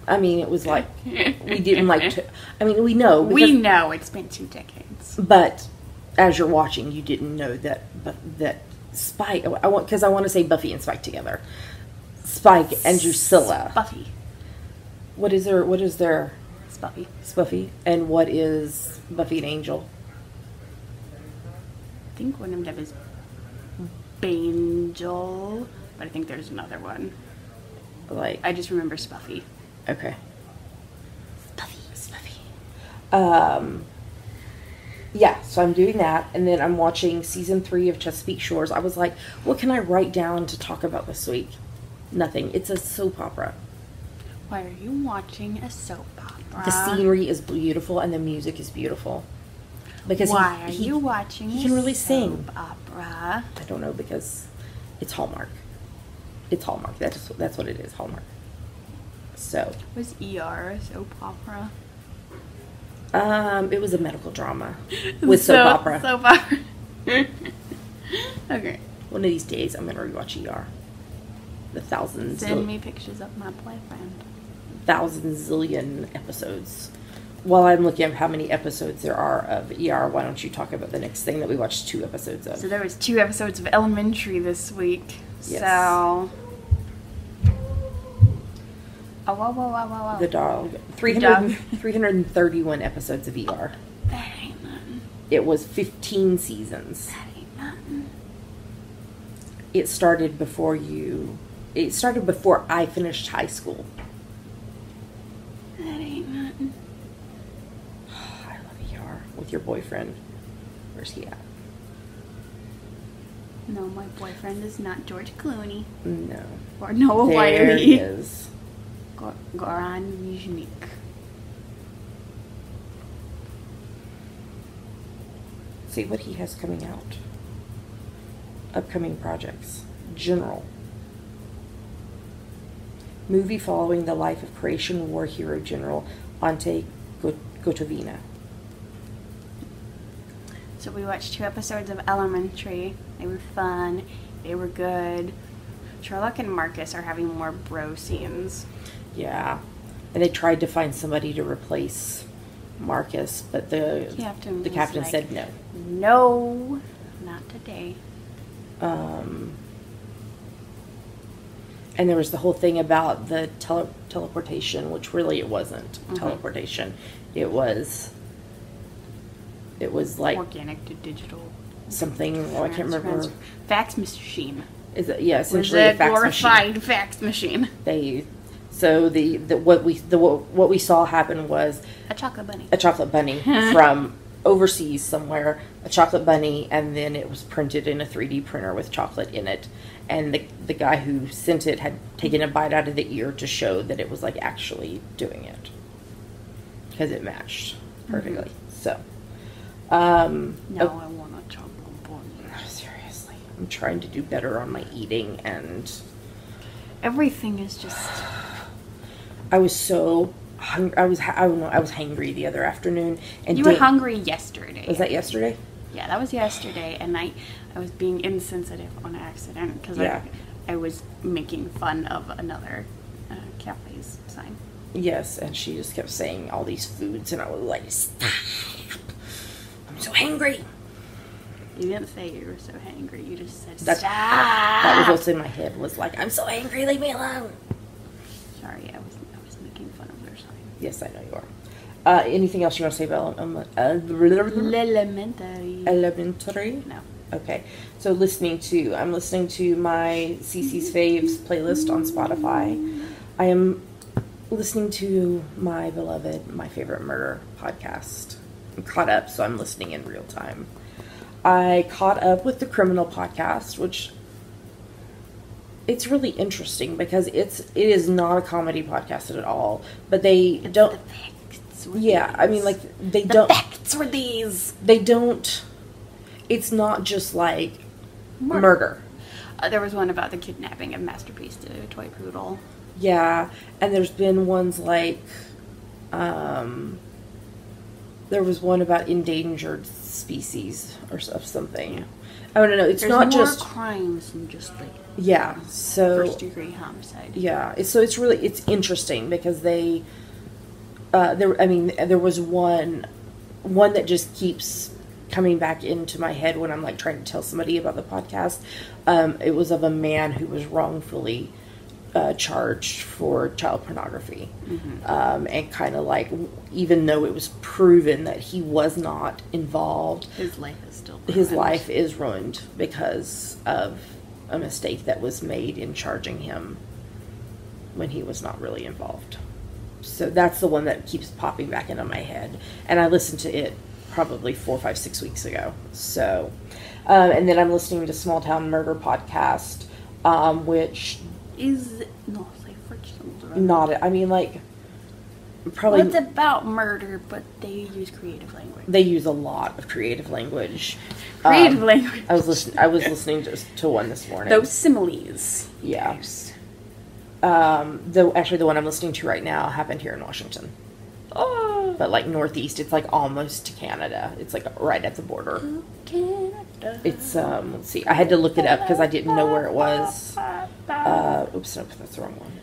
I mean, it was like, we didn't like, I mean, we know. We know it's been 2 decades. But as you're watching, you didn't know that Spike, I want to say Buffy and Spike together. Spike and Drusilla. Buffy. What is their? It's Buffy. It's Buffy. And what is Buffy and Angel? I think one of them is Bangel, but I think there's another one. Like, I just remember Spuffy. okay. Spuffy. Yeah, so I'm doing that, and then I'm watching season 3 of Chesapeake Shores. I was like, what can I write down to talk about this week? Nothing. It's a soap opera. Why are you watching a soap opera? The scenery is beautiful, and the music is beautiful. Because why are you watching he can really sing. soap opera? I don't know, because it's Hallmark. It's Hallmark. That's what it is, Hallmark. So. Was ER a soap opera? It was a medical drama with soap opera. Soap opera. Okay. One of these days, I'm gonna rewatch ER. The thousands. Send me pictures of my boyfriend. thousand zillion episodes. While I'm looking at how many episodes there are of ER, why don't you talk about the next thing that we watched 2 episodes of? So there was 2 episodes of Elementary this week. Yes. So... Oh, wow. The dog. 331 episodes of ER. That ain't nothing. It was 15 seasons. That ain't nothing. It started before I finished high school. That ain't nothing. I love ER with your boyfriend. Where's he at? No, my boyfriend is not George Clooney. No. Or Noah There Wiley. he is. Goran Viznik. See what he has coming out. Upcoming projects. General. Movie following the life of Croatian war hero General Ante Gotovina. So we watched 2 episodes of Elementary. They were fun. They were good. Sherlock and Marcus are having more bro scenes. Yeah. And they tried to find somebody to replace Marcus, but the captain like, said no. No, not today. And there was the whole thing about the teleportation, which really it wasn't teleportation. It was like organic to digital. something. Oh, I can't remember. Fax machine. Is it? Yeah, essentially was a fax glorified machine. fax machine. What we saw happen was A chocolate bunny. a chocolate bunny from overseas somewhere, a chocolate bunny, and then it was printed in a 3D printer with chocolate in it. And the guy who sent it had taken a bite out of the ear to show that it was like actually doing it, because it matched perfectly. So, I want a chocolate bunny. Seriously, I'm trying to do better on my eating, and everything is just. I was so hungry. I was hangry the other afternoon, and You were hungry yesterday. Was that yesterday? Yeah, that was yesterday, and I was being insensitive on accident because I was making fun of another cafe's sign. Yes, and she just kept saying all these foods, and I was like, stop. I'm so hangry. You didn't say you were so hangry. You just said, Stop. Stop. That was what's in my head, was like, I'm so angry, leave me alone. Sorry, I was making fun of their sign. Yes, I know you are. Anything else you want to say about Elementary? No. Okay. So I'm listening to my CC's Faves playlist on Spotify. I am listening to my beloved My Favorite Murder podcast. I'm caught up, so I'm listening in real time. I caught up with the Criminal podcast, which it's really interesting because it is not a comedy podcast at all, but they don't. The facts were facts were these. They don't. It's not just like murder. There was one about the kidnapping of Masterpiece, the toy poodle. Yeah, and there's been ones like, there was one about endangered species or something. Yeah. I don't know. It's There's not more just crimes than just like so first degree homicide. Yeah, it's interesting because there was one that just keeps coming back into my head when I'm like trying to tell somebody about the podcast. It was of a man who was wrongfully charged for child pornography, and kind of like, even though it was proven that he was not involved, his life is still ruined. His life is ruined because of a mistake that was made in charging him when he was not really involved. So that's the one that keeps popping back into my head, and I listened to it probably 4, 5, 6 weeks ago. So, and then I'm listening to Small Town Murder podcast, which is not safe for children. Probably. Well, it's about murder, but they use creative language. They use a lot of creative language. Language. I was listening to one this morning. Those similes. Yeah. The one I'm listening to right now happened here in Washington. Oh. But like northeast, it's like almost to Canada. It's like right at the border. Canada. It's let's see. I had to look it up because I didn't know where it was. Oops, no, that's the wrong one.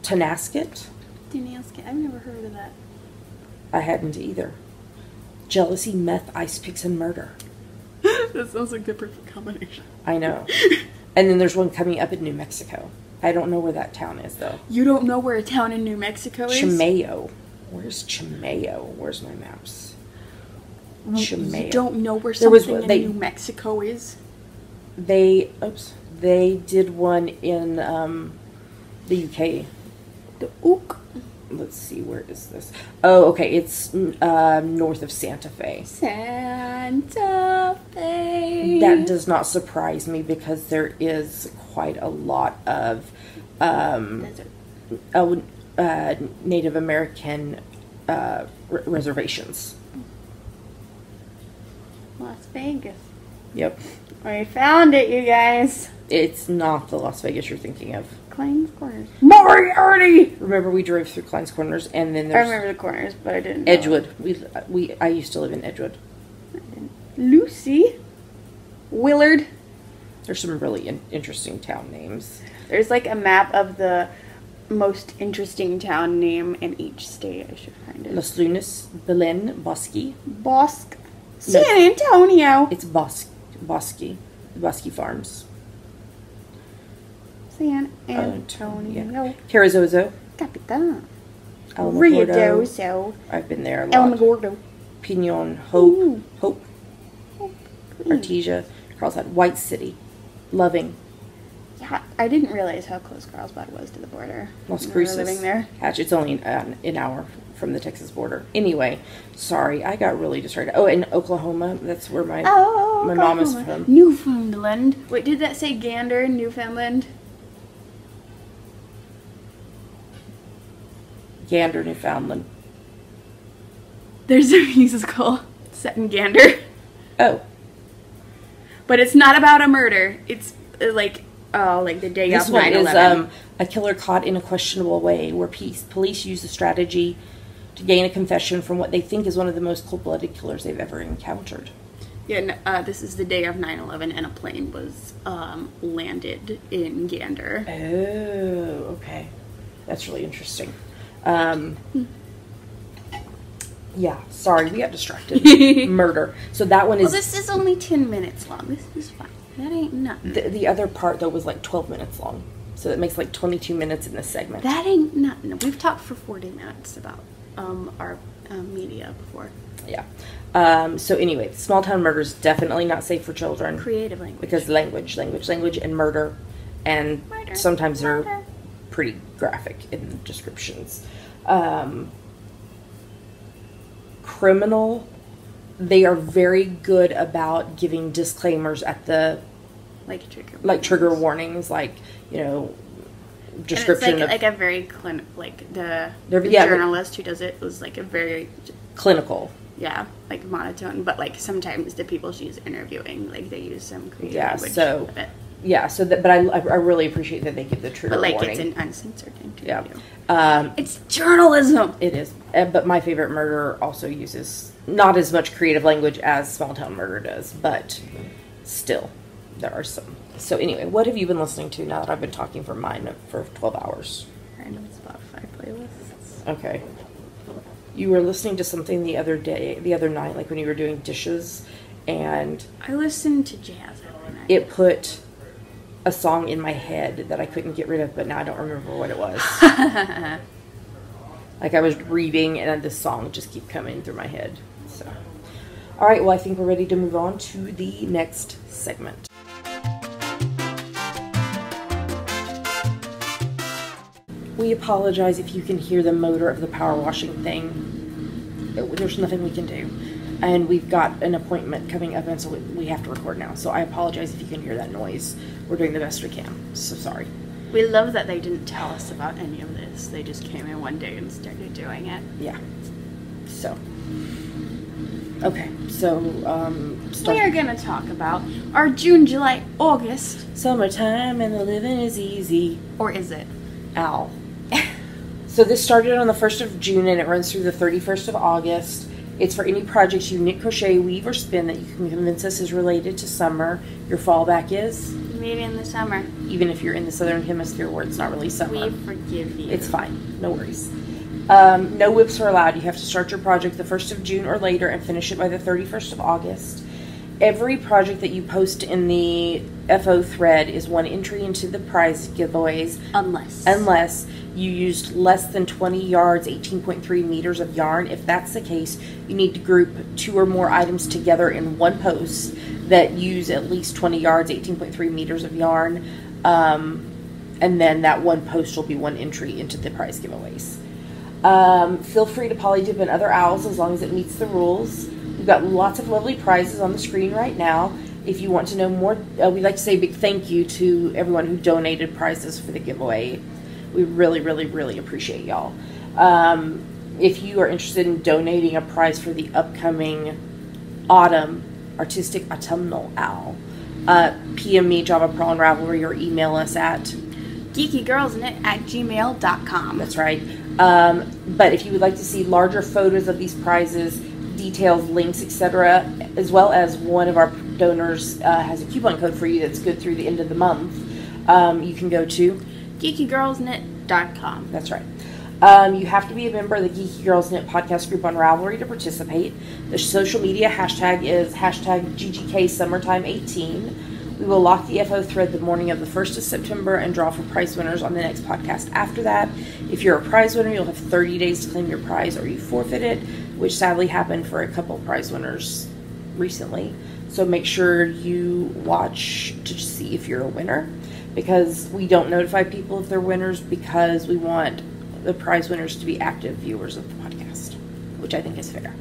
Tenasket. I've never heard of that. I hadn't either. Jealousy, meth, ice picks, and murder. That sounds like the perfect combination. I know. And then there's one coming up in New Mexico. I don't know where that town is, though. You don't know where a town in New Mexico is? Chimayo. Where's Chimayo? Where's my maps? Chimayo. You don't know where There was something one- they- in New Mexico is? They did one in the UK. The Ook. Let's see, where is this? Oh, okay, it's north of Santa Fe. Santa Fe. That does not surprise me because there is quite a lot of Native American reservations. Las Vegas. Yep. I found it, you guys. It's not the Las Vegas you're thinking of. Klein's Corners. Moriarty! Remember, we drove through Klein's Corners, and then I there's remember the corners, but I didn't know. Edgewood. I used to live in Edgewood. Lucy. Willard. There's some really interesting town names. There's like a map of the most interesting town name in each state. I should find it. Los Lunas, Belen, Bosque. Bosque. San Antonio. It's Bosque Farms. San Antonio. Yeah. Carrizozo, Capitan. Alamogordo. Riodoso. I've been there a lot. Alamogordo. Pinon, Hope, Ooh. Hope, Artesia, Carlsbad, White City, Loving, Yeah, I didn't realize how close Carlsbad was to the border. Las when we were Cruces. living there. Hatch. It's only an hour from the Texas border. Anyway, sorry, I got really distracted. Oh, and Oklahoma. That's where my mom is Oklahoma. from. Newfoundland. Wait, did that say Gander in Newfoundland? Gander, Newfoundland. There's a musical set in Gander. Oh, But it's not about a murder. It's like the day this of one 9/11. is a killer caught in a questionable way, where police use the strategy to gain a confession from what they think is one of the most cold-blooded killers they've ever encountered. This is the day of 9/11, and a plane was landed in Gander. Oh, okay. That's really interesting. Yeah, sorry, we got distracted. Murder. So that one Well, is... this is only 10 minutes long. This is fine. That ain't nothing. The other part, though, was like 12 minutes long. So that makes like 22 minutes in this segment. That ain't nothing. We've talked for 40 minutes about our media before. Yeah. So anyway, small town murder is definitely not safe for children. Creative language. Because language, and murder. And Murder, sometimes murder. they're pretty graphic in the descriptions. Criminal, they are very good about giving disclaimers at the trigger warnings, description and it's of like a very the yeah, journalist who does it was like a very clinical. Monotone, but sometimes the people she's interviewing they use some creative language so of it. But I really appreciate that they give the trigger But warning. it's an uncensored interview. Yeah. It's journalism. It is. But My Favorite Murder also uses not as much creative language as Small Town Murder does, but still, there are some. So anyway, what have you been listening to now that I've been talking for 12 hours? Random Spotify playlists. Okay. You were listening to something the other night, like when you were doing dishes, and I listened to jazz every night. it put a song in my head that I couldn't get rid of, but now I don't remember what it was. Like I was reading and this song just keep coming through my head. So, all right, well, I think we're ready to move on to the next segment. We apologize if you can hear the motor of the power washing thing. There's nothing we can do. And we've got an appointment coming up, and so we have to record now. So I apologize if you can hear that noise. We're doing the best we can. So sorry. We love that they didn't tell us about any of this. They just came in one day and started doing it. Yeah. So. Okay. So, we are going to talk about our June, July, August. Summertime and the living is easy. Or is it? Ow. So this started on the 1st of June and it runs through the 31st of August. It's for any projects you knit, crochet, weave, or spin that you can convince us is related to summer. Your fallback is? Maybe in the summer. Even if you're in the southern hemisphere where it's not really summer. We forgive you. It's fine. No worries. No whips are allowed. You have to start your project the 1st of June or later and finish it by the 31st of August. Every project that you post in the FO thread is one entry into the prize giveaways. Unless you used less than 20 yards, 18.3 meters of yarn. If that's the case, you need to group 2 or more items together in one post that use at least 20 yards, 18.3 meters of yarn. And then that one post will be one entry into the prize giveaways. Feel free to polydip in other owls as long as it meets the rules. We've got lots of lovely prizes on the screen right now. If you want to know more, we'd like to say a big thank you to everyone who donated prizes for the giveaway. We really, really, really appreciate y'all. If you are interested in donating a prize for the upcoming Artistic Autumnal Owl, PM me, Java Pearl, and Ravelry, or email us at geekygirlsknit@gmail.com. That's right. But if you would like to see larger photos of these prizes, details, links, etc., as well as one of our donors has a coupon code for you that's good through the end of the month, you can go to geekygirlsknit.com. That's right. You have to be a member of the Geeky Girls Knit podcast group on Ravelry to participate. The social media hashtag is #GGKSummertime18. We will lock the FO thread the morning of the 1st of September and draw for prize winners on the next podcast after that. If you're a prize winner, you'll have 30 days to claim your prize or you forfeit it, which sadly happened for a couple prize winners recently. So make sure you watch to see if you're a winner, because we don't notify people if they're winners because we want the prize winners to be active viewers of the podcast, which I think is fair.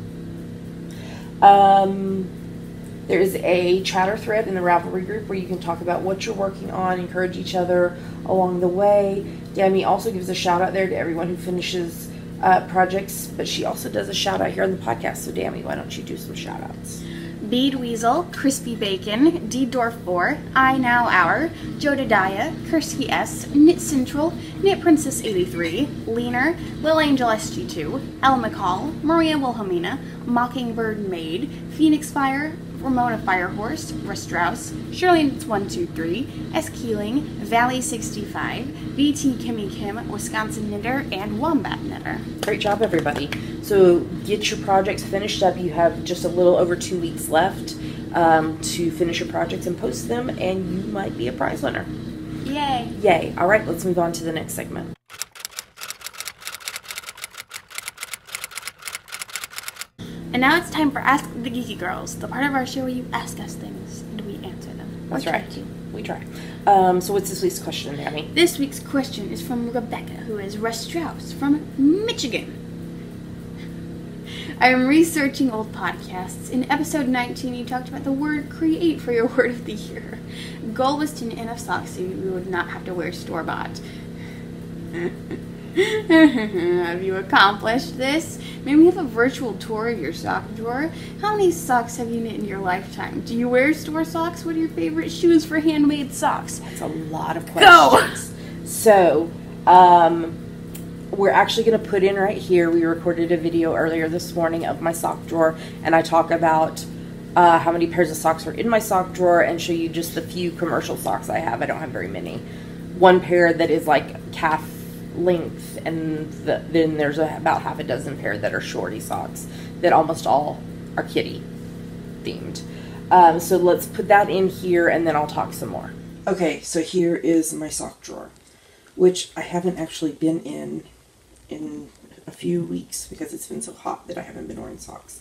There is a chatter thread in the Ravelry group where you can talk about what you're working on, encourage each other along the way. Dami also gives a shout out there to everyone who finishes projects, but she also does a shout out here on the podcast. So Dami, why don't you do some shout outs? Bead Weasel, Crispy Bacon, D Dorf4, I Now Hour, Jodadiah, Kursky S, Knit Central, Knit Princess 83, Leaner, Lil Angel SG2, Elle McCall, Maria Wilhelmina, Mockingbird Maid, Phoenix Fire, Ramona Firehorse, Russ Strauss, Shirley 123, S Keeling, Valley 65, BT Kimmy Kim, Wisconsin Knitter, and Wombat Knitter. Great job, everybody. So get your projects finished up. You have just a little over 2 weeks left to finish your projects and post them, and you might be a prize winner. Yay. Yay. All right, let's move on to the next segment. And now it's time for Ask the Geeky Girls, the part of our show where you ask us things and we answer them. That's right. We try. So what's this week's question, Dami? This week's question is from Rebecca, who is Russ Strauss from Michigan. I am researching old podcasts. In episode 19, you talked about the word create for your word of the year. Goal was to knit enough socks so we would not have to wear store-bought. Have you accomplished this? Maybe we have a virtual tour of your sock drawer. How many socks have you knit in your lifetime? Do you wear store socks? What are your favorite shoes for handmade socks? That's a lot of questions. Go! So, we're actually going to put in right here, we recorded a video earlier this morning of my sock drawer, and I talk about how many pairs of socks are in my sock drawer and show you just the few commercial socks I have. I don't have very many. One pair that is like calf length, and then there's about half a dozen pair that are shorty socks that almost all are kitty themed. So let's put that in here and then I'll talk some more. Okay, so here is my sock drawer, which I haven't actually been in a few weeks because it's been so hot that I haven't been wearing socks.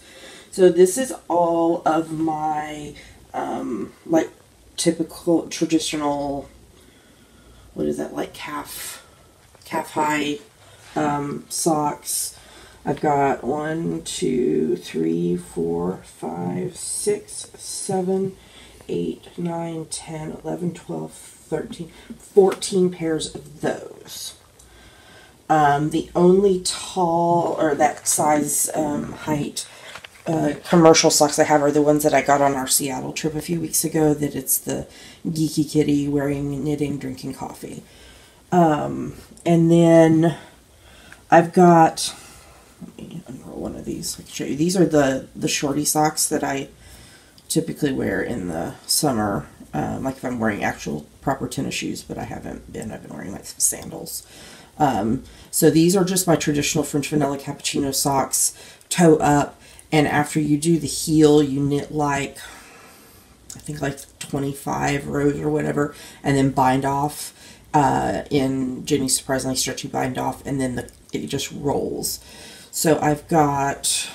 So this is all of my like typical traditional, what is that, like calf high socks. I've got 1, 2, 3, 4, 5, 6, 7, 8, 9, 10, 11, 12, 13, 14 pairs of those. The only tall or that size height commercial socks I have are the ones that I got on our Seattle trip a few weeks ago, that it's the Geeky Kitty wearing, knitting, drinking coffee. And then I've got, let me unroll one of these. I can show you. These are the shorty socks that I typically wear in the summer. Like if I'm wearing actual proper tennis shoes, but I haven't been. I've been wearing like some sandals. So these are just my traditional French vanilla cappuccino socks, toe up, and after you do the heel, you knit like, I think like 25 rows or whatever, and then bind off in Jenny's surprisingly stretchy bind off, and then it just rolls. So I've got,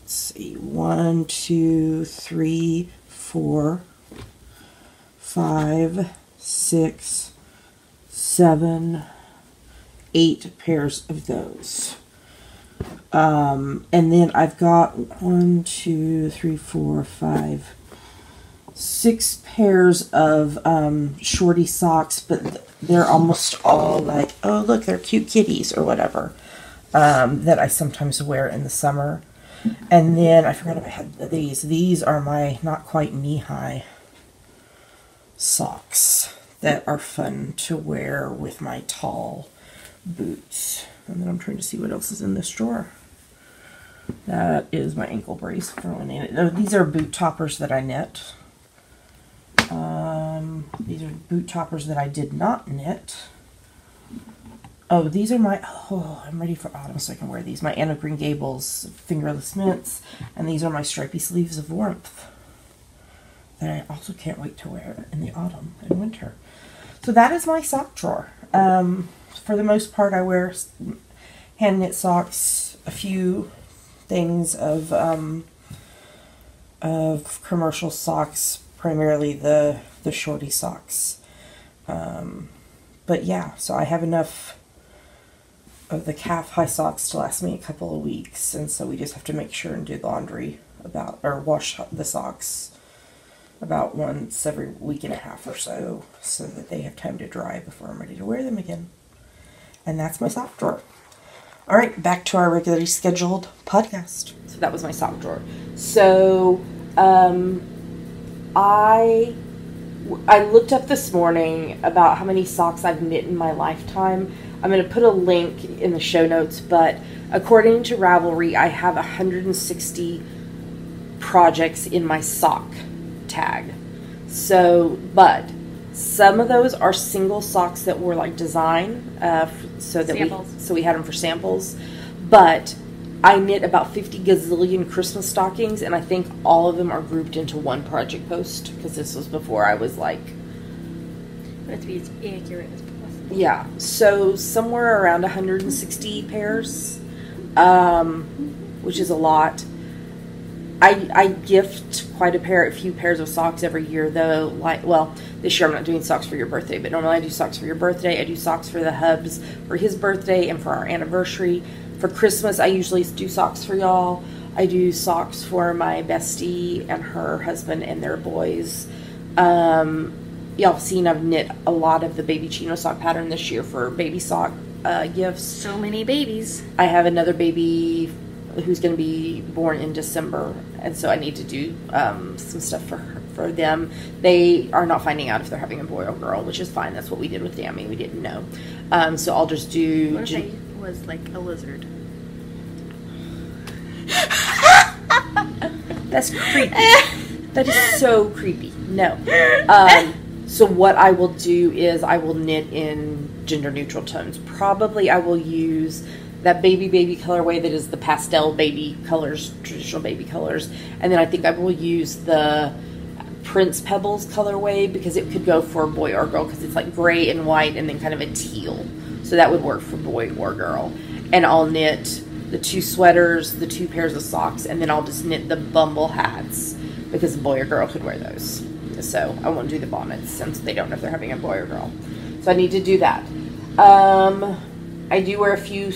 let's see, 1, 2, 3, 4, 5, 6, 7, 8 pairs of those. And then I've got 1, 2, 3, 4, 5, 6 pairs of shorty socks, but they're almost all like, oh look, they're cute kitties or whatever, that I sometimes wear in the summer. And then I forgot if I had these. These are my not quite knee-high socks that are fun to wear with my tall boots. And then I'm trying to see what else is in this drawer. That is my ankle brace for when these are boot toppers that I knit. These are boot toppers that I did not knit. Oh, these are my, oh, I'm ready for autumn so I can wear these. My Anne of Green Gables fingerless mitts. And these are my stripy sleeves of warmth that I also can't wait to wear in the autumn and winter. So that is my sock drawer. For the most part, I wear hand knit socks, a few things of commercial socks, primarily the shorty socks. But yeah, so I have enough of the calf high socks to last me a couple of weeks, and so we just have to make sure and do laundry or wash the socks about once every week and a half or so that they have time to dry before I'm ready to wear them again. And that's my sock drawer. All right, back to our regularly scheduled podcast. So that was my sock drawer. So I looked up this morning about how many socks I've knit in my lifetime. I'm going to put a link in the show notes, but according to Ravelry, I have 160 projects in my sock tag. So, but some of those are single socks that were like design, so we had them for samples. But I knit about 50 gazillion Christmas stockings, and I think all of them are grouped into one project post, because this was before I was like, We have to be as accurate as possible. yeah, so somewhere around 160 pairs, which is a lot. I gift quite a few pairs of socks every year, though. Like, well, this year I'm not doing socks for your birthday, but normally I do socks for your birthday. I do socks for the hubs for his birthday and for our anniversary. For Christmas, I usually do socks for y'all. I do socks for my bestie and her husband and their boys. Y'all have seen I've knit a lot of the baby chino sock pattern this year for baby sock gifts. So many babies. I have another baby who's going to be born in December, and so I need to do some stuff for them. They are not finding out if they're having a boy or girl, which is fine. That's what we did with Dammy. We didn't know. So I'll just do... What if it was like a lizard? That's creepy. That is so creepy. No. So what I will do is I will knit in gender neutral tones. Probably I will use that baby colorway that is the pastel baby colors, traditional baby colors. And then I think I will use the Prince Pebbles colorway, because it could go for a boy or girl, because it's like gray and white and then kind of a teal. So that would work for boy or girl. And I'll knit the 2 sweaters, the 2 pairs of socks, and then I'll just knit the bumble hats, because a boy or girl could wear those. So I won't do the bonnets since they don't know if they're having a boy or girl. So I need to do that. I do wear a few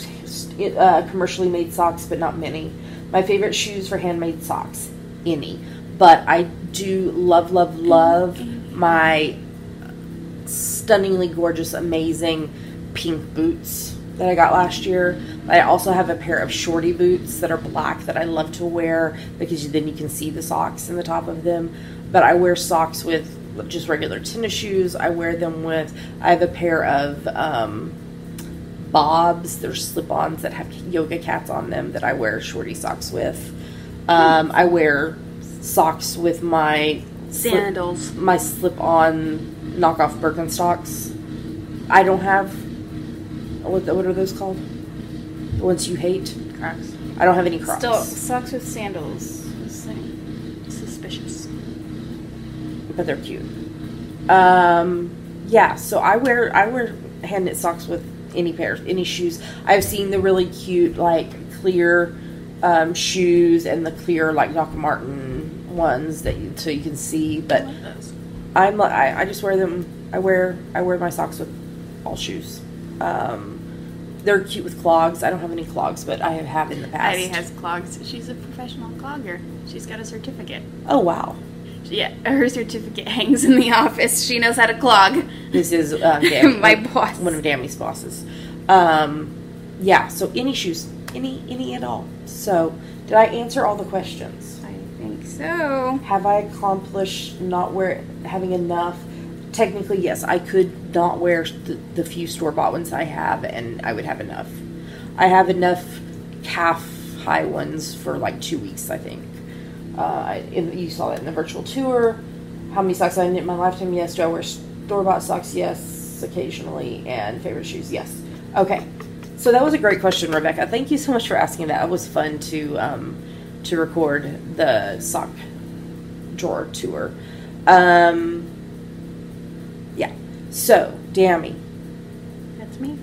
commercially made socks, but not many. My favorite shoes for handmade socks, any. But I do love my stunningly gorgeous, amazing pink boots that I got last year. I also have a pair of shorty boots that are black that I love to wear, because then you can see the socks in the top of them. But I wear socks with just regular tennis shoes. I wear them with, I have a pair of bobs. There's slip-ons that have yoga cats on them that I wear shorty socks with. I wear socks with my Sandals. my slip-on knockoff Birkenstocks. I don't have, what are those called? The ones you hate? Crocs. I don't have any Crocs. Still, socks with sandals. Suspicious. But they're cute. Yeah, so I wear hand knit socks with any pairs, any shoes. I've seen the really cute like clear shoes and the clear like Doc Marten ones so you can see. But I just wear them. I wear my socks with all shoes. They're cute with clogs. I don't have any clogs, but I have in the past. Heidi has clogs. She's a professional clogger. She's got a certificate. Oh wow. Yeah, her certificate hangs in the office. She knows how to clog. This is my boss. One of Dammy's bosses. Yeah, so any shoes, any at all. So, did I answer all the questions? I think so. Have I accomplished having enough? Technically, yes. I could not wear the few store-bought ones I have, and I would have enough. I have enough calf-high ones for like 2 weeks, I think. You saw that in the virtual tour. How many socks I knit in my lifetime? Yes. Do I wear store-bought socks? Yes, occasionally. And favorite shoes? Yes. Okay. So that was a great question, Rebecca. Thank you so much for asking that. It was fun to record the sock drawer tour. Yeah. So, Dammy. That's me.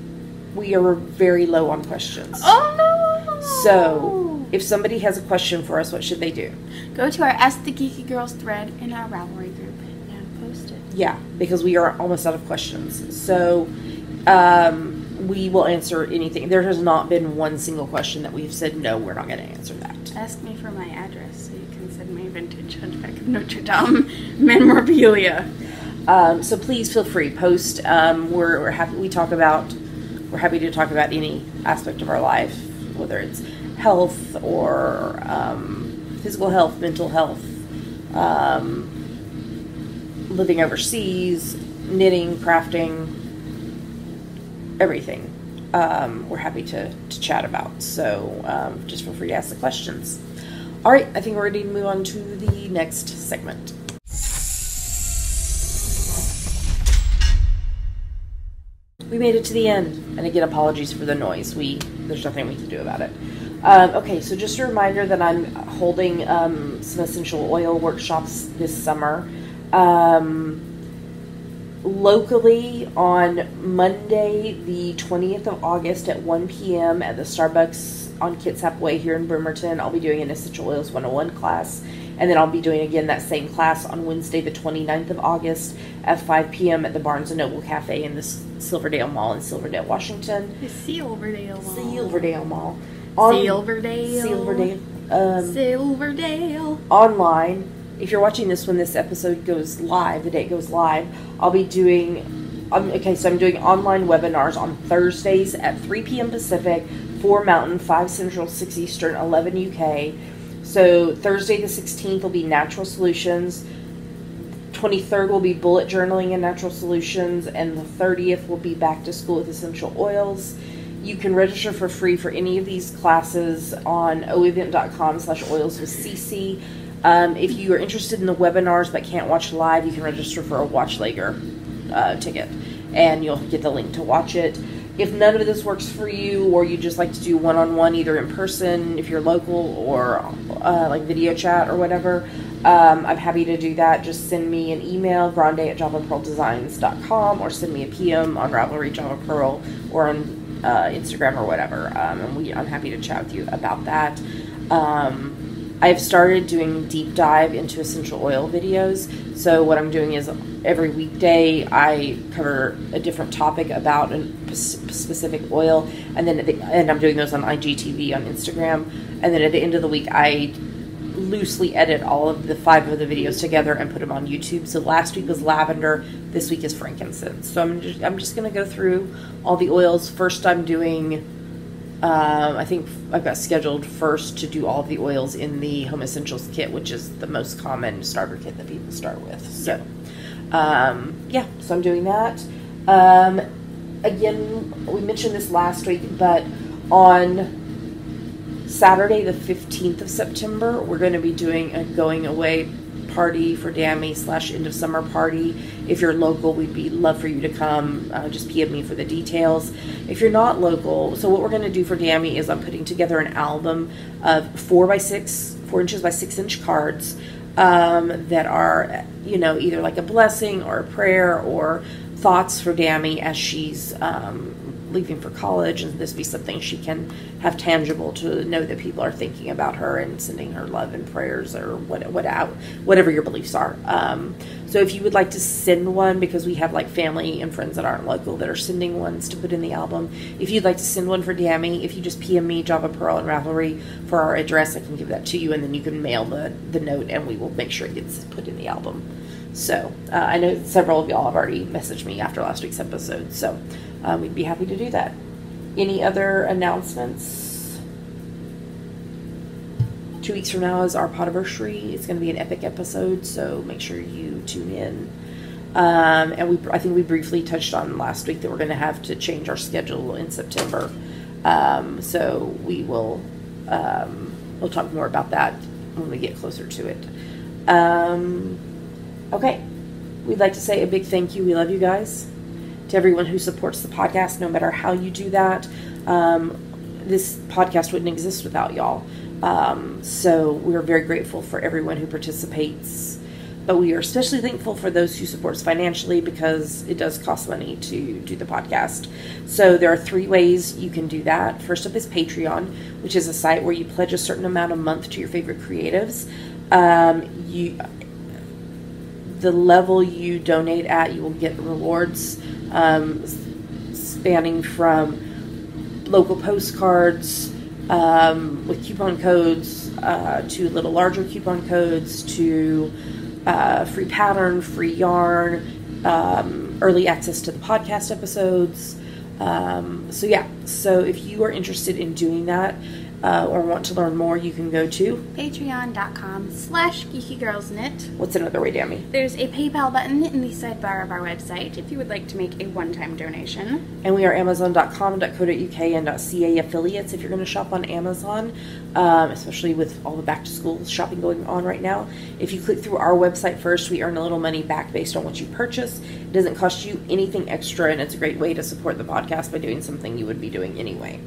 We are very low on questions. Oh no! So, if somebody has a question for us, what should they do? Go to our Ask the Geeky Girls thread in our Ravelry group and post it. Yeah, because we are almost out of questions. So, we will answer anything. There has not been one single question that we've said, no, we're not going to answer that. Ask me for my address so you can send me vintage Hunchback of Notre Dame memorabilia. So please feel free, post. We're happy. We're happy to talk about any aspect of our life, whether it's health or physical health, mental health, living overseas, knitting, crafting, everything. We're happy to chat about. So just feel free to ask the questions. All right, I think we're ready to move on to the next segment. We made it to the end, and again, apologies for the noise. There's nothing we can do about it. Okay, so just a reminder that I'm holding some essential oil workshops this summer. Locally on Monday, the 20th of August at 1 p.m. at the Starbucks on Kitsap Way here in Bremerton, I'll be doing an Essential Oils 101 class. And then I'll be doing again that same class on Wednesday, the 29th of August at 5 p.m. at the Barnes & Noble Cafe in the Silverdale Mall in Silverdale, Washington. The Silverdale Mall. Silverdale Mall. Silverdale. Silverdale. Online. If you're watching this when this episode goes live, the date goes live, I'll be doing... okay, so I'm doing online webinars on Thursdays at 3 p.m. Pacific, 4 Mountain, 5 Central, 6 Eastern, 11 UK. So Thursday the 16th will be Natural Solutions, 23rd will be Bullet Journaling and Natural Solutions, and the 30th will be Back to School with Essential Oils. You can register for free for any of these classes on oevent.com/oilswithcc. If you are interested in the webinars but can't watch live, you can register for a watch later ticket, and you'll get the link to watch it. If none of this works for you, or you just like to do one-on-one, either in person if you're local, or like video chat or whatever, I'm happy to do that. Just send me an email, grande@javapearldesigns.com, or send me a PM on Ravelry Java Pearl or on Instagram or whatever, and I'm happy to chat with you about that. I've started doing deep dive into essential oil videos. So what I'm doing is every weekday I cover a different topic about a specific oil, and then and I'm doing those on IGTV on Instagram. And then at the end of the week, I loosely edit all of the 5 of the videos together and put them on YouTube. So last week was lavender. This week is frankincense. So I'm just going to go through all the oils. First, I'm doing. I think I've got scheduled first to do all of the oils in the Home Essentials kit, which is the most common starter kit that people start with. So, yeah, so I'm doing that. again, we mentioned this last week, but on Saturday, the 15th of September, we're going to be doing a going away party for Dammy / end of summer party. If you're local, we'd love for you to come. Just PM me for the details. If you're not local, so what we're going to do for Dammy is I'm putting together an album of 4 inches by 6 inch cards that are, you know, either like a blessing or a prayer or thoughts for Dammy as she's leaving for college, and this be something she can have tangible to know that people are thinking about her and sending her love and prayers, or whatever your beliefs are. So if you would like to send one, because we have like family and friends that aren't local that are sending ones to put in the album, if you'd like to send one for Dammy, if you just PM me Java Pearl and Ravelry for our address, I can give that to you, and then you can mail the note, and we will make sure it gets put in the album. So I know several of y'all have already messaged me after last week's episode, so we'd be happy to do that. Any other announcements? 2 weeks from now is our podiversary. It's going to be an epic episode, so make sure you tune in. And I think we briefly touched on last week that we're going to have to change our schedule in September. So we will we'll talk more about that when we get closer to it. Okay, we'd like to say a big thank you. We love you guys. To everyone who supports the podcast, no matter how you do that, this podcast wouldn't exist without y'all. So we're very grateful for everyone who participates, but we are especially thankful for those who support us financially, because it does cost money to do the podcast. So there are 3 ways you can do that. First up is Patreon, which is a site where you pledge a certain amount a month to your favorite creatives. The level you donate at, you will get rewards spanning from local postcards with coupon codes to little larger coupon codes to free pattern, free yarn, early access to the podcast episodes. So if you are interested in doing that or want to learn more, you can go to patreon.com/geekygirlsknit. What's another way, Dammy? There's a PayPal button in the sidebar of our website if you would like to make a one-time donation. And we are amazon.com, .co.uk, and .ca affiliates if you're going to shop on Amazon, especially with all the back-to-school shopping going on right now. If you click through our website first, we earn a little money back based on what you purchase. It doesn't cost you anything extra, and it's a great way to support the podcast by doing something you would be doing anyway.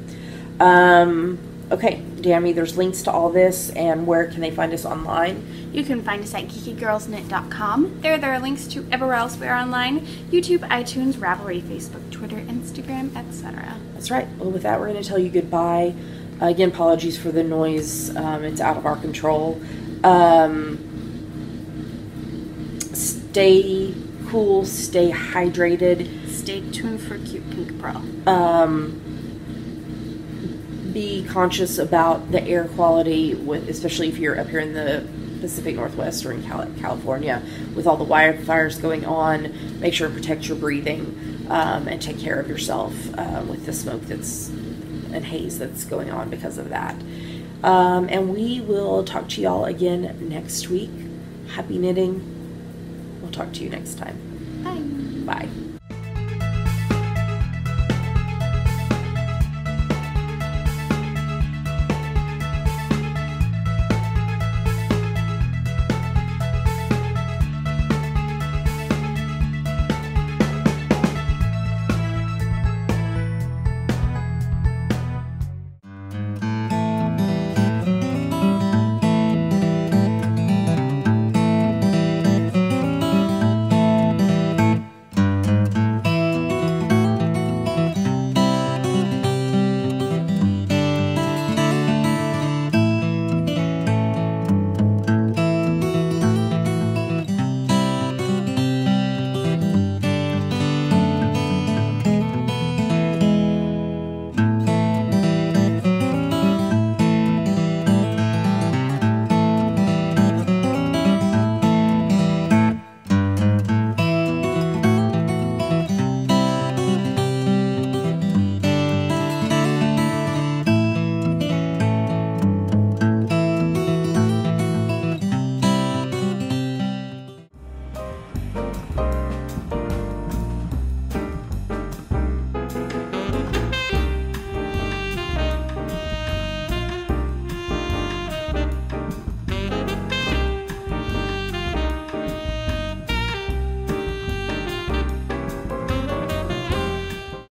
Okay, Dammy, there's links to all this, and where can they find us online? You can find us at geekygirlsknit.com. There are links to everywhere else we are online: YouTube, iTunes, Ravelry, Facebook, Twitter, Instagram, etc. That's right. Well, with that, we're going to tell you goodbye. Again, apologies for the noise. It's out of our control. Stay cool, stay hydrated. Stay tuned for Cute Pink Pearl. Be conscious about the air quality, especially if you're up here in the Pacific Northwest or in California with all the wildfires going on. Make sure to protect your breathing and take care of yourself with the smoke and haze that's going on because of that. And we will talk to y'all again next week. Happy knitting. We'll talk to you next time. Bye. Bye.